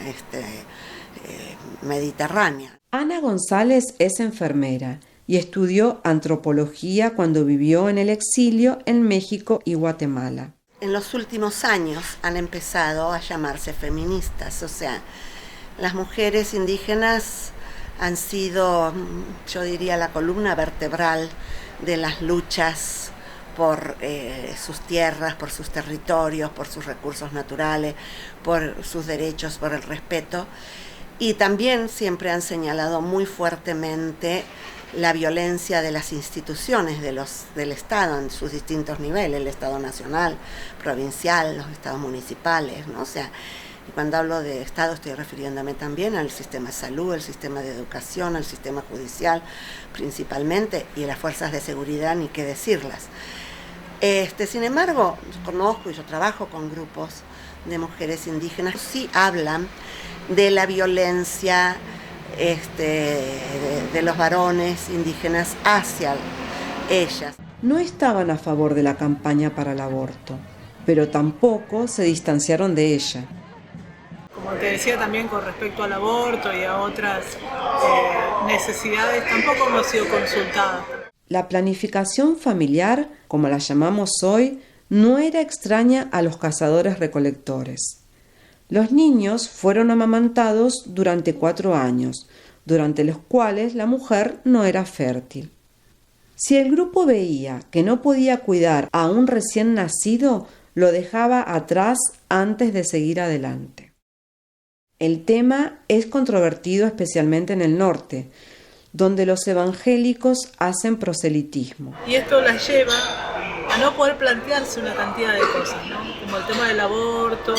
mediterránea.
Ana González es enfermera y estudió antropología cuando vivió en el exilio en México y Guatemala.
En los últimos años han empezado a llamarse feministas, o sea, las mujeres indígenas han sido, yo diría, la columna vertebral de las luchas por sus tierras, por sus territorios, por sus recursos naturales, por sus derechos, por el respeto. Y también siempre han señalado muy fuertemente la violencia de las instituciones del Estado en sus distintos niveles, el Estado nacional, provincial, los estados municipales, ¿no? O sea, cuando hablo de Estado estoy refiriéndome también al sistema de salud, al sistema de educación, al sistema judicial principalmente, y las fuerzas de seguridad, ni qué decirlas. Sin embargo, conozco y yo trabajo con grupos de mujeres indígenas, sí hablan de la violencia de los varones indígenas hacia ellas.
No estaban a favor de la campaña para el aborto, pero tampoco se distanciaron de ella.
Como te decía también con respecto al aborto y a otras necesidades, tampoco hemos sido consultadas.
La planificación familiar, como la llamamos hoy, no era extraña a los cazadores-recolectores. Los niños fueron amamantados durante 4 años, durante los cuales la mujer no era fértil. Si el grupo veía que no podía cuidar a un recién nacido, lo dejaba atrás antes de seguir adelante. El tema es controvertido especialmente en el norte, donde los evangélicos hacen proselitismo.
Y esto las lleva a no poder plantearse una cantidad de cosas, ¿no? Como el tema del aborto,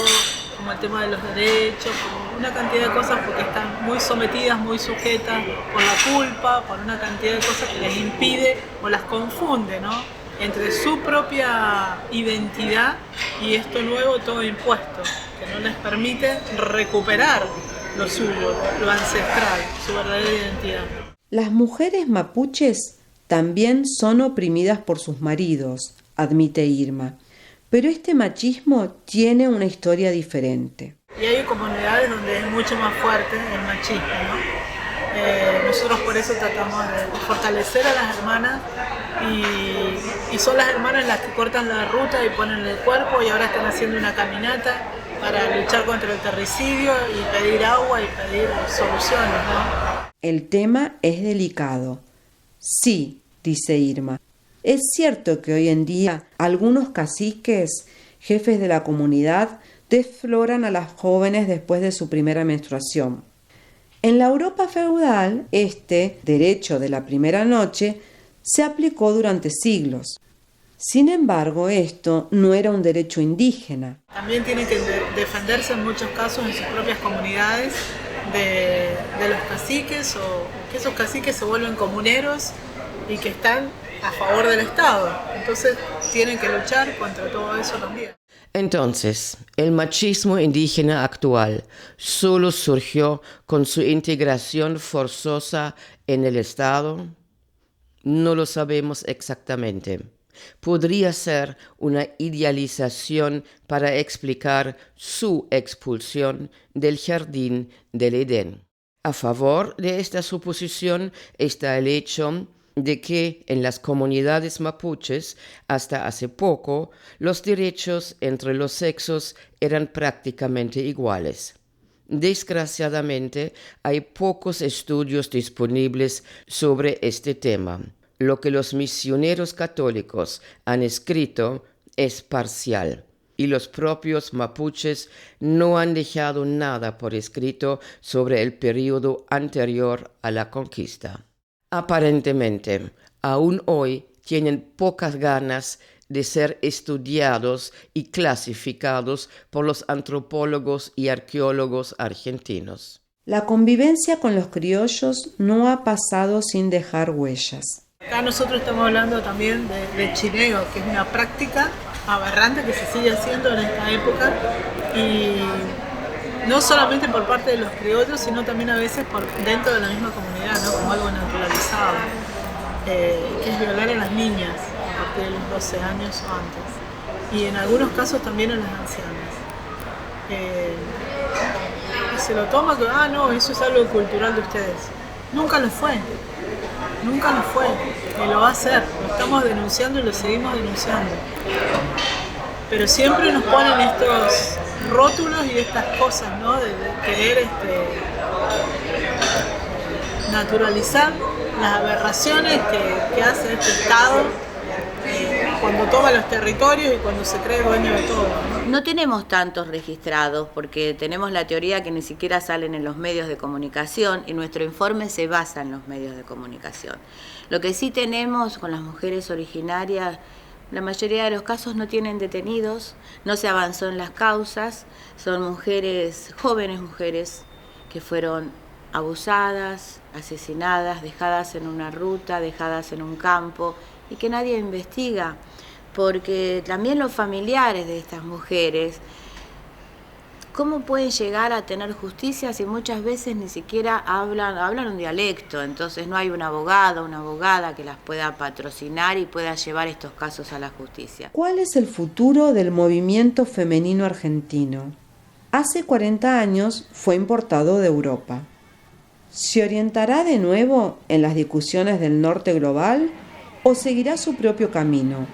como el tema de los derechos, como una cantidad de cosas porque están muy sometidas, muy sujetas por la culpa, por una cantidad de cosas que les impide o las confunde, ¿no? Entre su propia identidad y esto nuevo todo impuesto, que no les permite recuperar lo suyo, lo ancestral, su verdadera identidad.
Las mujeres mapuches también son oprimidas por sus maridos, admite Irma, pero este machismo tiene una historia diferente.
Y hay comunidades donde es mucho más fuerte el machismo, ¿no? Nosotros por eso tratamos de fortalecer a las hermanas y son las hermanas las que cortan la ruta y ponen el cuerpo y ahora están haciendo una caminata para luchar contra el terricidio y pedir agua y pedir soluciones, ¿no?
El tema es delicado. Sí, dice Irma. Es cierto que hoy en día algunos caciques, jefes de la comunidad, desfloran a las jóvenes después de su primera menstruación. En la Europa feudal, este derecho de la primera noche se aplicó durante siglos. Sin embargo, esto no era un derecho indígena.
También tienen que defenderse en muchos casos en sus propias comunidades de los caciques o que esos caciques se vuelven comuneros y que están a favor del Estado. Entonces tienen que luchar contra todo eso también.
Entonces, el machismo indígena actual solo surgió con su integración forzosa en el Estado. No lo sabemos exactamente. Podría ser una idealización para explicar su expulsión del jardín del Edén. A favor de esta suposición está el hecho de que en las comunidades mapuches, hasta hace poco, los derechos entre los sexos eran prácticamente iguales. Desgraciadamente, hay pocos estudios disponibles sobre este tema. Lo que los misioneros católicos han escrito es parcial y los propios mapuches no han dejado nada por escrito sobre el periodo anterior a la conquista. Aparentemente, aún hoy tienen pocas ganas de ser estudiados y clasificados por los antropólogos y arqueólogos argentinos.
La convivencia con los criollos no ha pasado sin dejar huellas.
Acá nosotros estamos hablando también de chineo, que es una práctica aberrante que se sigue haciendo en esta época y no solamente por parte de los criollos, sino también a veces dentro de la misma comunidad, ¿no? Como algo naturalizado, que es violar a las niñas a partir de los 12 años o antes y en algunos casos también a las ancianas. Y se lo toma que, no, eso es algo cultural de ustedes. Nunca lo fue. Nunca lo fue, y lo va a hacer, lo estamos denunciando y lo seguimos denunciando. Pero siempre nos ponen estos rótulos y estas cosas, ¿no? De querer naturalizar las aberraciones que hace este Estado cuando toma los territorios y cuando se cree dueño de todo, ¿no?
No tenemos tantos registrados porque tenemos la teoría que ni siquiera salen en los medios de comunicación y nuestro informe se basa en los medios de comunicación. Lo que sí tenemos con las mujeres originarias, la mayoría de los casos no tienen detenidos, no se avanzó en las causas, son mujeres, jóvenes mujeres que fueron abusadas, asesinadas, dejadas en una ruta, dejadas en un campo y que nadie investiga. porque también los familiares de estas mujeres, ¿cómo pueden llegar a tener justicia si muchas veces ni siquiera hablan un dialecto? Entonces no hay un abogado, una abogada que las pueda patrocinar y pueda llevar estos casos a la justicia.
¿Cuál es el futuro del movimiento femenino argentino? Hace 40 años fue importado de Europa. ¿Se orientará de nuevo en las discusiones del norte global o seguirá su propio camino?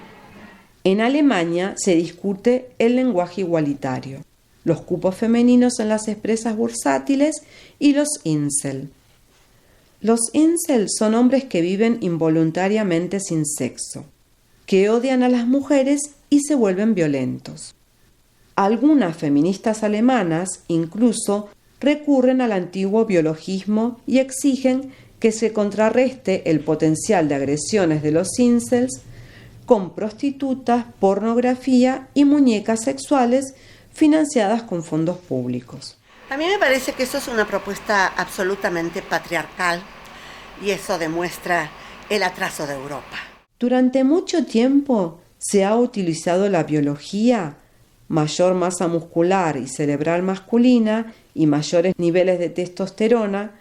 En Alemania se discute el lenguaje igualitario, los cupos femeninos en las empresas bursátiles y los incel. Los incel son hombres que viven involuntariamente sin sexo, que odian a las mujeres y se vuelven violentos. Algunas feministas alemanas incluso recurren al antiguo biologismo y exigen que se contrarreste el potencial de agresiones de los incels con prostitutas, pornografía y muñecas sexuales financiadas con fondos públicos.
A mí me parece que eso es una propuesta absolutamente patriarcal y eso demuestra el atraso de Europa.
Durante mucho tiempo se ha utilizado la biología, mayor masa muscular y cerebral masculina y mayores niveles de testosterona,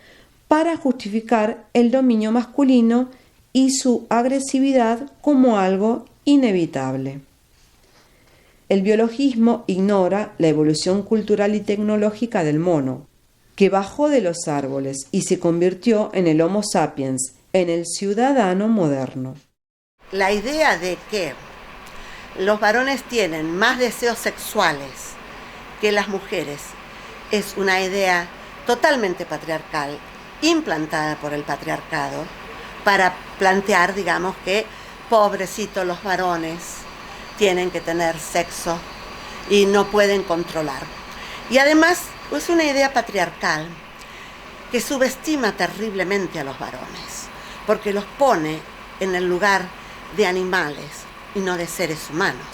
para justificar el dominio masculino y su agresividad como algo inevitable. El biologismo ignora la evolución cultural y tecnológica del mono, que bajó de los árboles y se convirtió en el Homo sapiens, en el ciudadano moderno.
La idea de que los varones tienen más deseos sexuales que las mujeres es una idea totalmente patriarcal, implantada por el patriarcado, para plantear, digamos, que pobrecitos los varones tienen que tener sexo y no pueden controlar. Y además es una idea patriarcal que subestima terriblemente a los varones, porque los pone en el lugar de animales y no de seres humanos.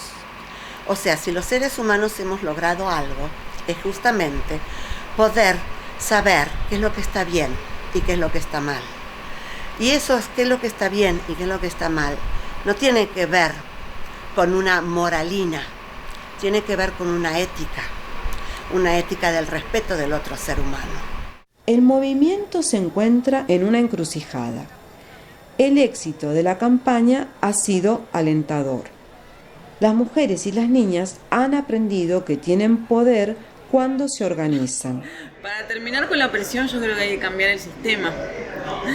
O sea, si los seres humanos hemos logrado algo, es justamente poder saber qué es lo que está bien y qué es lo que está mal. Y eso es qué es lo que está bien y qué es lo que está mal. No tiene que ver con una moralina, tiene que ver con una ética del respeto del otro ser humano.
El movimiento se encuentra en una encrucijada. El éxito de la campaña ha sido alentador. Las mujeres y las niñas han aprendido que tienen poder cuando se organizan.
Para terminar con la opresión, yo creo que hay que cambiar el sistema.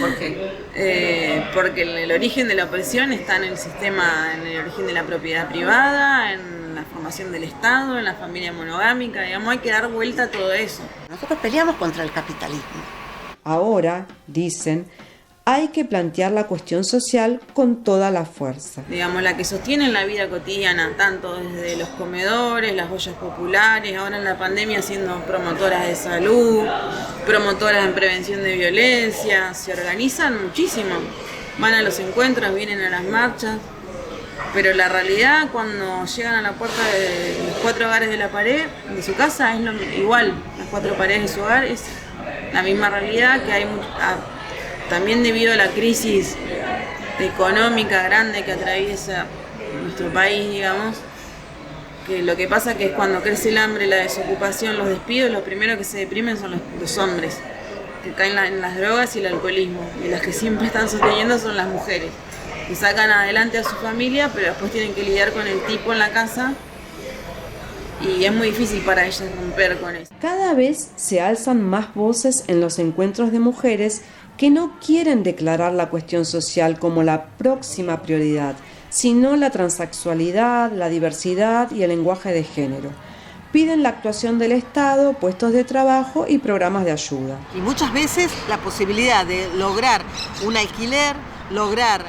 ¿Por qué? Porque el origen de la opresión está en el sistema, en el origen de la propiedad privada, en la formación del Estado, en la familia monogámica. Digamos, hay que dar vuelta a todo eso.
Nosotros peleamos contra el capitalismo.
Ahora, dicen, hay que plantear la cuestión social con toda la fuerza.
Digamos, la que sostiene la vida cotidiana, tanto desde los comedores, las ollas populares, ahora en la pandemia siendo promotoras de salud, promotoras en prevención de violencia, se organizan muchísimo, van a los encuentros, vienen a las marchas, pero la realidad cuando llegan a la puerta de los 4 hogares de la pared, de su casa, es igual, las 4 paredes de su hogar es la misma realidad, que hay también debido a la crisis económica grande que atraviesa nuestro país, digamos, que lo que pasa que es cuando crece el hambre, la desocupación, los despidos, los primeros que se deprimen son los hombres, que caen en las drogas y el alcoholismo, y las que siempre están sosteniendo son las mujeres, que sacan adelante a su familia, pero después tienen que lidiar con el tipo en la casa, y es muy difícil para ellas romper con eso.
Cada vez se alzan más voces en los encuentros de mujeres que no quieren declarar la cuestión social como la próxima prioridad, sino la transexualidad, la diversidad y el lenguaje de género. Piden la actuación del Estado, puestos de trabajo y programas de ayuda.
Y muchas veces la posibilidad de lograr un alquiler, lograr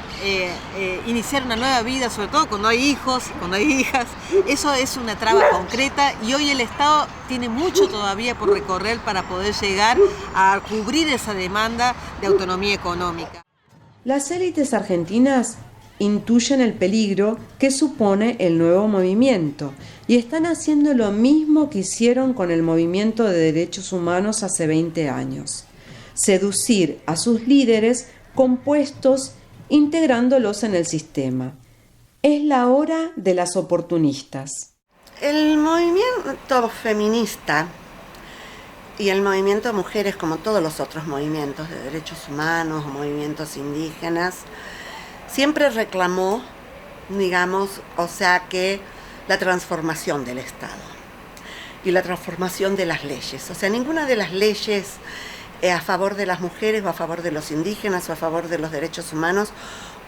iniciar una nueva vida, sobre todo cuando hay hijos, cuando hay hijas, eso es una traba concreta y hoy el Estado tiene mucho todavía por recorrer para poder llegar a cubrir esa demanda de autonomía económica.
Las élites argentinas intuyen el peligro que supone el nuevo movimiento y están haciendo lo mismo que hicieron con el movimiento de derechos humanos hace 20 años. Seducir a sus líderes compuestos integrándolos en el sistema. Es la hora de las oportunistas.
El movimiento feminista y el movimiento de mujeres, como todos los otros movimientos de derechos humanos o movimientos indígenas, siempre reclamó, digamos, que la transformación del Estado y la transformación de las leyes. O sea, ninguna de las leyes a favor de las mujeres o a favor de los indígenas o a favor de los derechos humanos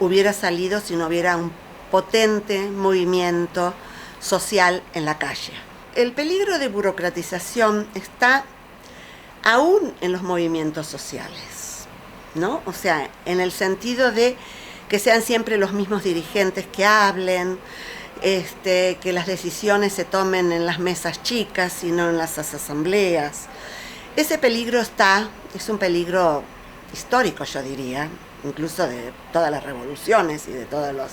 hubiera salido si no hubiera un potente movimiento social en la calle. El peligro de burocratización está aún en los movimientos sociales, ¿no? O sea, en el sentido de que sean siempre los mismos dirigentes que hablen, que las decisiones se tomen en las mesas chicas y no en las asambleas. Ese peligro es un peligro histórico, yo diría, incluso de todas las revoluciones y de todos los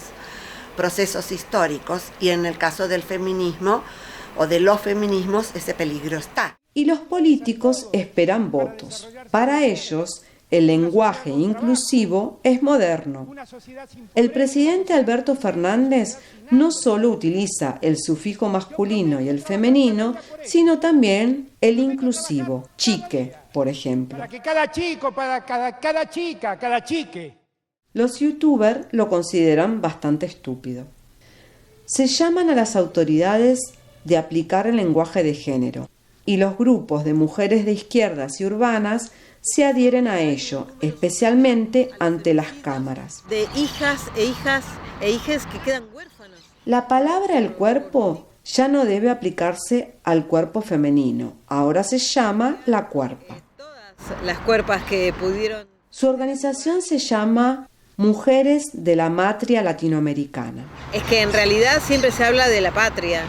procesos históricos, y en el caso del feminismo o de los feminismos ese peligro está.
Y los políticos esperan votos. Para ellos, el lenguaje inclusivo es moderno. El presidente Alberto Fernández no solo utiliza el sufijo masculino y el femenino, sino también el inclusivo, chique, por ejemplo.
Para que cada chico, para cada chica, cada chique.
Los youtubers lo consideran bastante estúpido. Se llaman a las autoridades de aplicar el lenguaje de género, y los grupos de mujeres de izquierdas y urbanas se adhieren a ello, especialmente ante las cámaras.
De hijas e hijes que quedan huérfanos.
La palabra el cuerpo ya no debe aplicarse al cuerpo femenino, ahora se llama la cuerpa.
Todas las cuerpas que pudieron...
Su organización se llama Mujeres de la Matria Latinoamericana.
Es que en realidad siempre se habla de la patria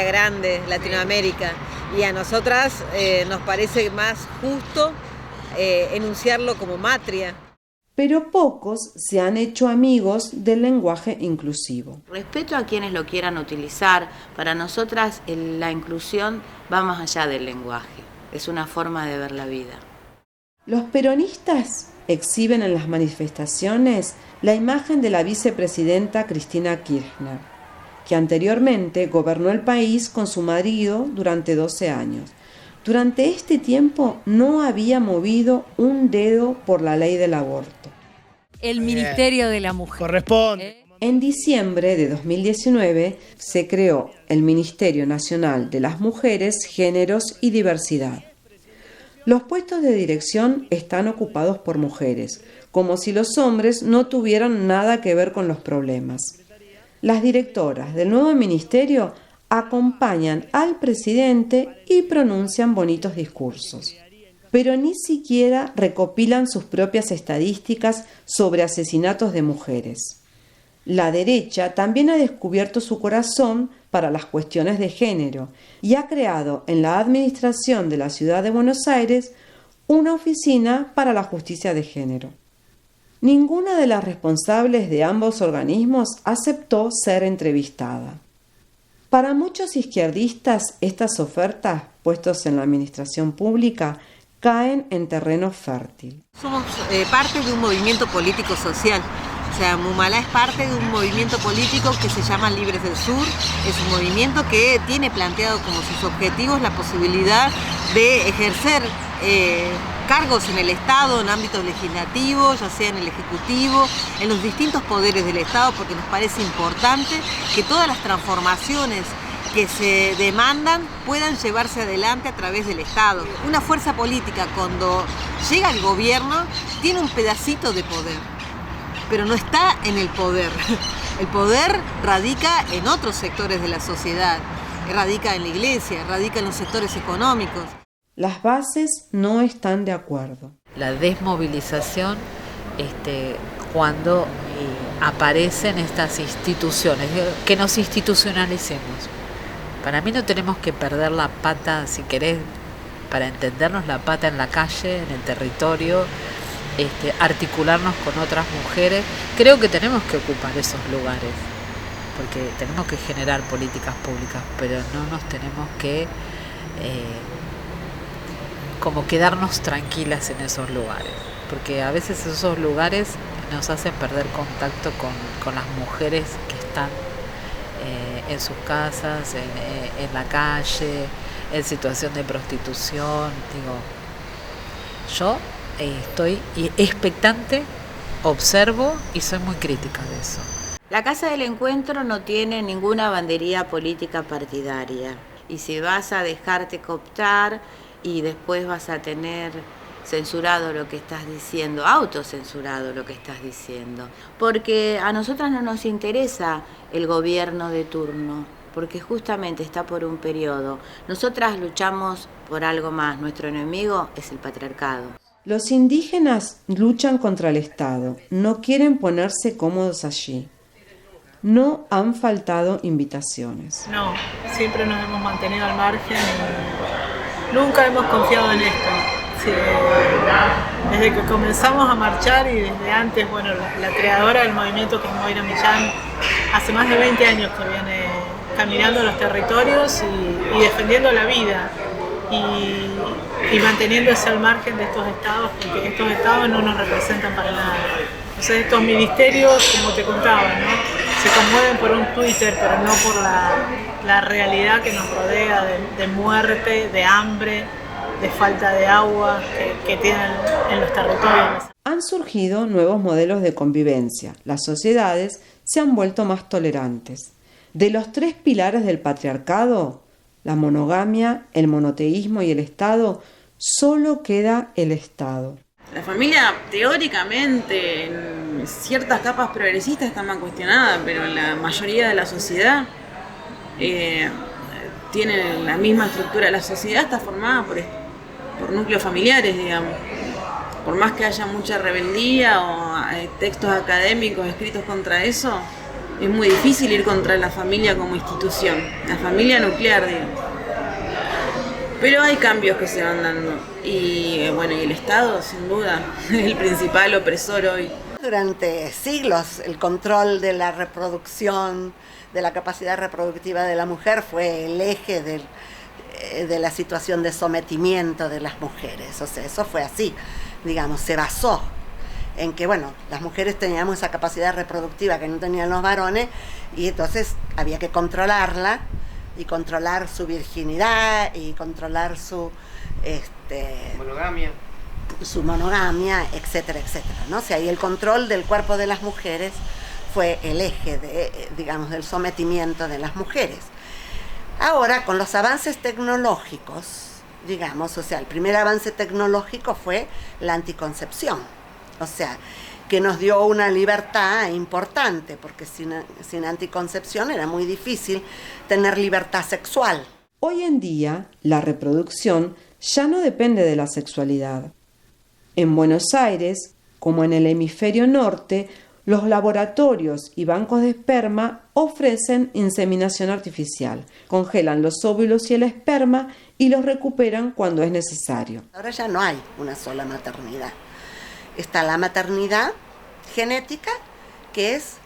grande, Latinoamérica, y a nosotras nos parece más justo enunciarlo como matria.
Pero pocos se han hecho amigos del lenguaje inclusivo.
Respeto a quienes lo quieran utilizar. Para nosotras la inclusión va más allá del lenguaje, es una forma de ver la vida.
Los peronistas exhiben en las manifestaciones la imagen de la vicepresidenta Cristina Kirchner, que anteriormente gobernó el país con su marido durante 12 años. Durante este tiempo no había movido un dedo por la ley del aborto.
El Ministerio de la Mujer.
Corresponde.
En diciembre de 2019 se creó el Ministerio Nacional de las Mujeres, Géneros y Diversidad. Los puestos de dirección están ocupados por mujeres, como si los hombres no tuvieran nada que ver con los problemas. Las directoras del nuevo ministerio acompañan al presidente y pronuncian bonitos discursos, pero ni siquiera recopilan sus propias estadísticas sobre asesinatos de mujeres. La derecha también ha descubierto su corazón para las cuestiones de género y ha creado en la administración de la ciudad de Buenos Aires una oficina para la justicia de género. Ninguna de las responsables de ambos organismos aceptó ser entrevistada. Para muchos izquierdistas, estas ofertas, puestos en la administración pública, caen en terreno fértil.
Somos parte de un movimiento político social. O sea, Mumalá es parte de un movimiento político que se llama Libres del Sur. Es un movimiento que tiene planteado como sus objetivos la posibilidad de ejercer cargos en el Estado, en ámbitos legislativos, ya sea en el Ejecutivo, en los distintos poderes del Estado, porque nos parece importante que todas las transformaciones que se demandan puedan llevarse adelante a través del Estado. Una fuerza política, cuando llega al gobierno, tiene un pedacito de poder, pero no está en el poder. El poder radica en otros sectores de la sociedad, radica en la iglesia, radica en los sectores económicos.
Las bases no están de acuerdo.
La desmovilización cuando aparecen estas instituciones, que nos institucionalicemos. Para mí no tenemos que perder la pata, si querés, para entendernos, la pata en la calle, en el territorio, articularnos con otras mujeres. Creo que tenemos que ocupar esos lugares, porque tenemos que generar políticas públicas, pero no nos tenemos que como quedarnos tranquilas en esos lugares, porque a veces esos lugares nos hacen perder contacto con las mujeres que están en sus casas, en la calle, en situación de prostitución. Digo, yo estoy expectante, observo y soy muy crítica de eso.
La Casa del Encuentro no tiene ninguna bandería política partidaria, y si vas a dejarte cooptar y después vas a tener censurado lo que estás diciendo, autocensurado lo que estás diciendo, porque a nosotras no nos interesa el gobierno de turno, porque justamente está por un periodo. Nosotras luchamos por algo más, nuestro enemigo es el patriarcado.
Los indígenas luchan contra el Estado, no quieren ponerse cómodos allí. No han faltado invitaciones.
No, siempre nos hemos mantenido al margen y nunca hemos confiado en esto. Sí, desde que comenzamos a marchar y desde antes, bueno, la creadora del movimiento, que es Moira Millán, hace más de 20 años que viene caminando los territorios y defendiendo la vida y manteniéndose al margen de estos estados, porque estos estados no nos representan para nada. Entonces estos ministerios, como te contaba, ¿no?, se conmueven por un Twitter, pero no por la realidad que nos rodea de muerte, de hambre, de falta de agua que tienen en los territorios.
Han surgido nuevos modelos de convivencia. Las sociedades se han vuelto más tolerantes. De los 3 pilares del patriarcado, la monogamia, el monoteísmo y el Estado, solo queda el Estado.
La familia, teóricamente, en ciertas capas progresistas está más cuestionada, pero la mayoría de la sociedad tiene la misma estructura. La sociedad está formada por núcleos familiares, digamos. Por más que haya mucha rebeldía o textos académicos escritos contra eso, es muy difícil ir contra la familia como institución, la familia nuclear, digamos. Pero hay cambios que se van dando y bueno, y el Estado, sin duda, es el principal opresor hoy.
Durante siglos el control de la reproducción, de la capacidad reproductiva de la mujer fue el eje de la situación de sometimiento de las mujeres. O sea, eso fue así, digamos, se basó en que, bueno, las mujeres teníamos esa capacidad reproductiva que no tenían los varones y entonces había que controlarla y controlar su virginidad y controlar su monogamia, etcétera, etcétera, ¿no? O sea, y el control del cuerpo de las mujeres fue el eje del sometimiento de las mujeres. Ahora, con los avances tecnológicos, digamos, o sea, el primer avance tecnológico fue la anticoncepción, o sea, que nos dio una libertad importante, porque sin anticoncepción era muy difícil tener libertad sexual.
Hoy en día, la reproducción ya no depende de la sexualidad. En Buenos Aires, como en el hemisferio norte, los laboratorios y bancos de esperma ofrecen inseminación artificial. Congelan los óvulos y el esperma y los recuperan cuando es necesario.
Ahora ya no hay una sola maternidad. Está la maternidad genética, que es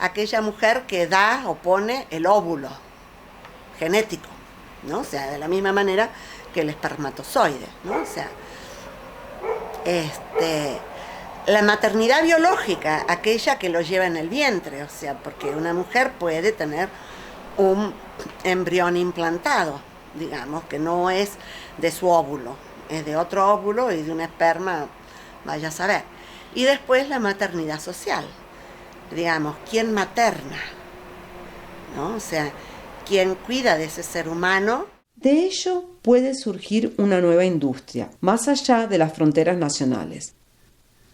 aquella mujer que da o pone el óvulo genético, ¿no? O sea, de la misma manera que el espermatozoide, ¿no? O sea, la maternidad biológica, aquella que lo lleva en el vientre, o sea, porque una mujer puede tener un embrión implantado, digamos, que no es de su óvulo, es de otro óvulo y de un esperma, vaya a saber. Y después la maternidad social, digamos, ¿quién materna? ¿No? O sea, ¿quién cuida de ese ser humano?
De ello puede surgir una nueva industria, más allá de las fronteras nacionales.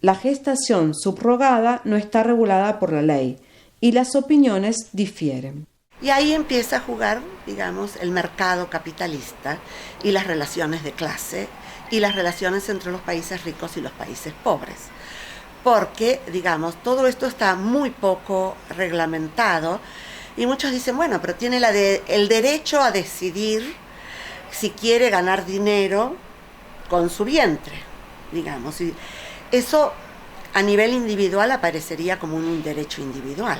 La gestación subrogada no está regulada por la ley y las opiniones difieren.
Y ahí empieza a jugar, digamos, el mercado capitalista y las relaciones de clase y las relaciones entre los países ricos y los países pobres. Porque, digamos, todo esto está muy poco reglamentado y muchos dicen, bueno, pero tiene el derecho a decidir si quiere ganar dinero con su vientre, digamos. Y eso a nivel individual aparecería como un derecho individual.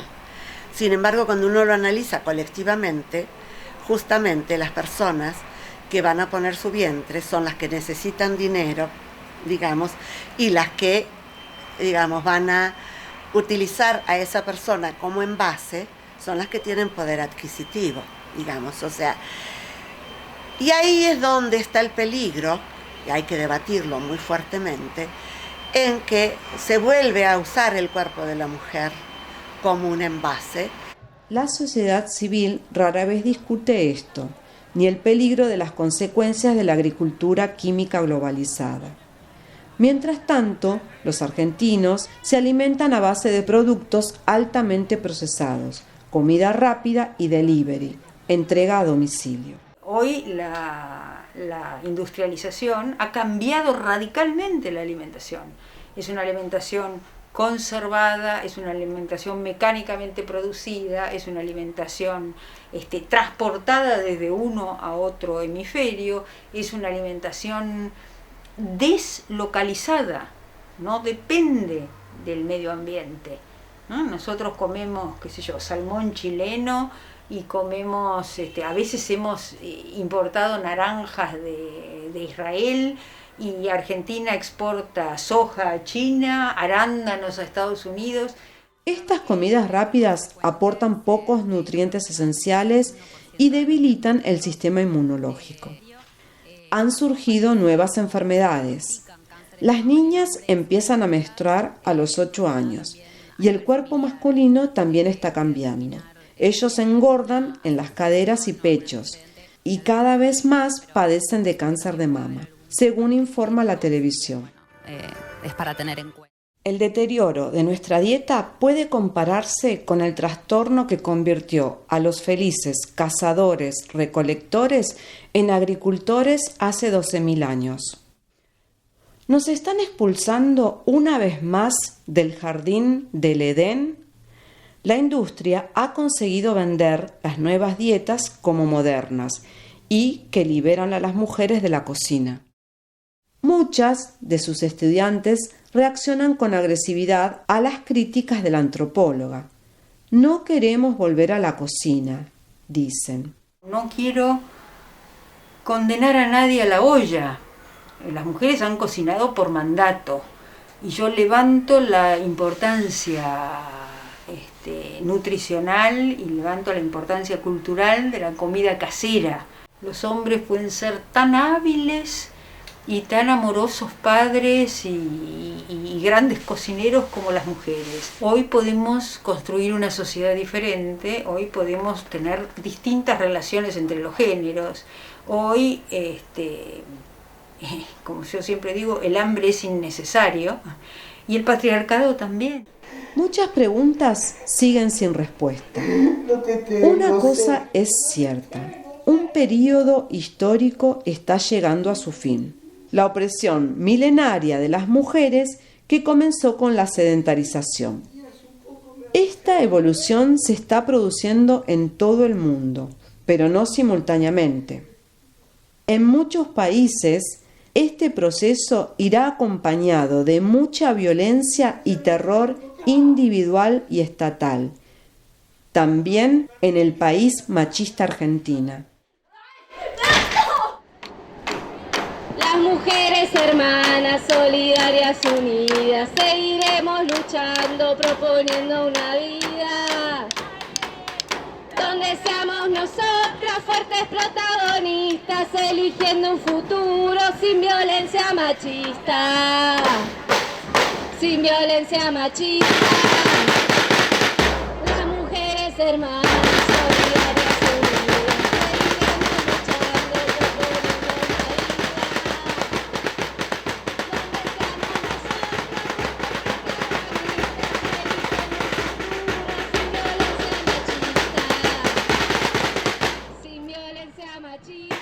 Sin embargo, cuando uno lo analiza colectivamente, justamente las personas que van a poner su vientre son las que necesitan dinero, digamos, y las que, digamos, van a utilizar a esa persona como envase son las que tienen poder adquisitivo, digamos, o sea, y ahí es donde está el peligro, y hay que debatirlo muy fuertemente, en que se vuelve a usar el cuerpo de la mujer como un envase.
La sociedad civil rara vez discute esto, ni el peligro de las consecuencias de la agricultura química globalizada. Mientras tanto, los argentinos se alimentan a base de productos altamente procesados, comida rápida y delivery, entrega a domicilio.
Hoy la industrialización ha cambiado radicalmente la alimentación. Es una alimentación conservada, es una alimentación mecánicamente producida, es una alimentación transportada desde uno a otro hemisferio, es una alimentación deslocalizada, no depende del medio ambiente, ¿no? Nosotros comemos, salmón chileno y comemos, a veces hemos importado naranjas de Israel, y Argentina exporta soja a China, arándanos a Estados Unidos.
Estas comidas rápidas aportan pocos nutrientes esenciales y debilitan el sistema inmunológico. Han surgido nuevas enfermedades. Las niñas empiezan a menstruar a los 8 años y el cuerpo masculino también está cambiando. Ellos engordan en las caderas y pechos y cada vez más padecen de cáncer de mama, según informa la televisión.
Es para tener en cuenta.
El deterioro de nuestra dieta puede compararse con el trastorno que convirtió a los felices cazadores-recolectores en agricultores hace 12.000 años. ¿Nos están expulsando una vez más del jardín del Edén? La industria ha conseguido vender las nuevas dietas como modernas y que liberan a las mujeres de la cocina. Muchas de sus estudiantes reaccionan con agresividad a las críticas de la antropóloga. No queremos volver a la cocina, dicen.
No quiero condenar a nadie a la olla. Las mujeres han cocinado por mandato y yo levanto la importancia nutricional y levanto la importancia cultural de la comida casera. Los hombres pueden ser tan hábiles y tan amorosos padres y grandes cocineros como las mujeres. Hoy podemos construir una sociedad diferente, hoy podemos tener distintas relaciones entre los géneros. Hoy, como yo siempre digo, el hambre es innecesario y el patriarcado también.
Muchas preguntas siguen sin respuesta. Una cosa es cierta, un periodo histórico está llegando a su fin. La opresión milenaria de las mujeres que comenzó con la sedentarización. Esta evolución se está produciendo en todo el mundo, pero no simultáneamente. En muchos países, este proceso irá acompañado de mucha violencia y terror individual y estatal. También en el país machista Argentina.
Las mujeres hermanas, solidarias, unidas, seguiremos luchando, proponiendo una vida donde seamos nosotras fuertes protagonistas, eligiendo un futuro sin violencia machista. Sin violencia machista. Las mujeres hermanas, solidarias, unidas, seguiremos luchando, proponiendo una vida sin violencia machista.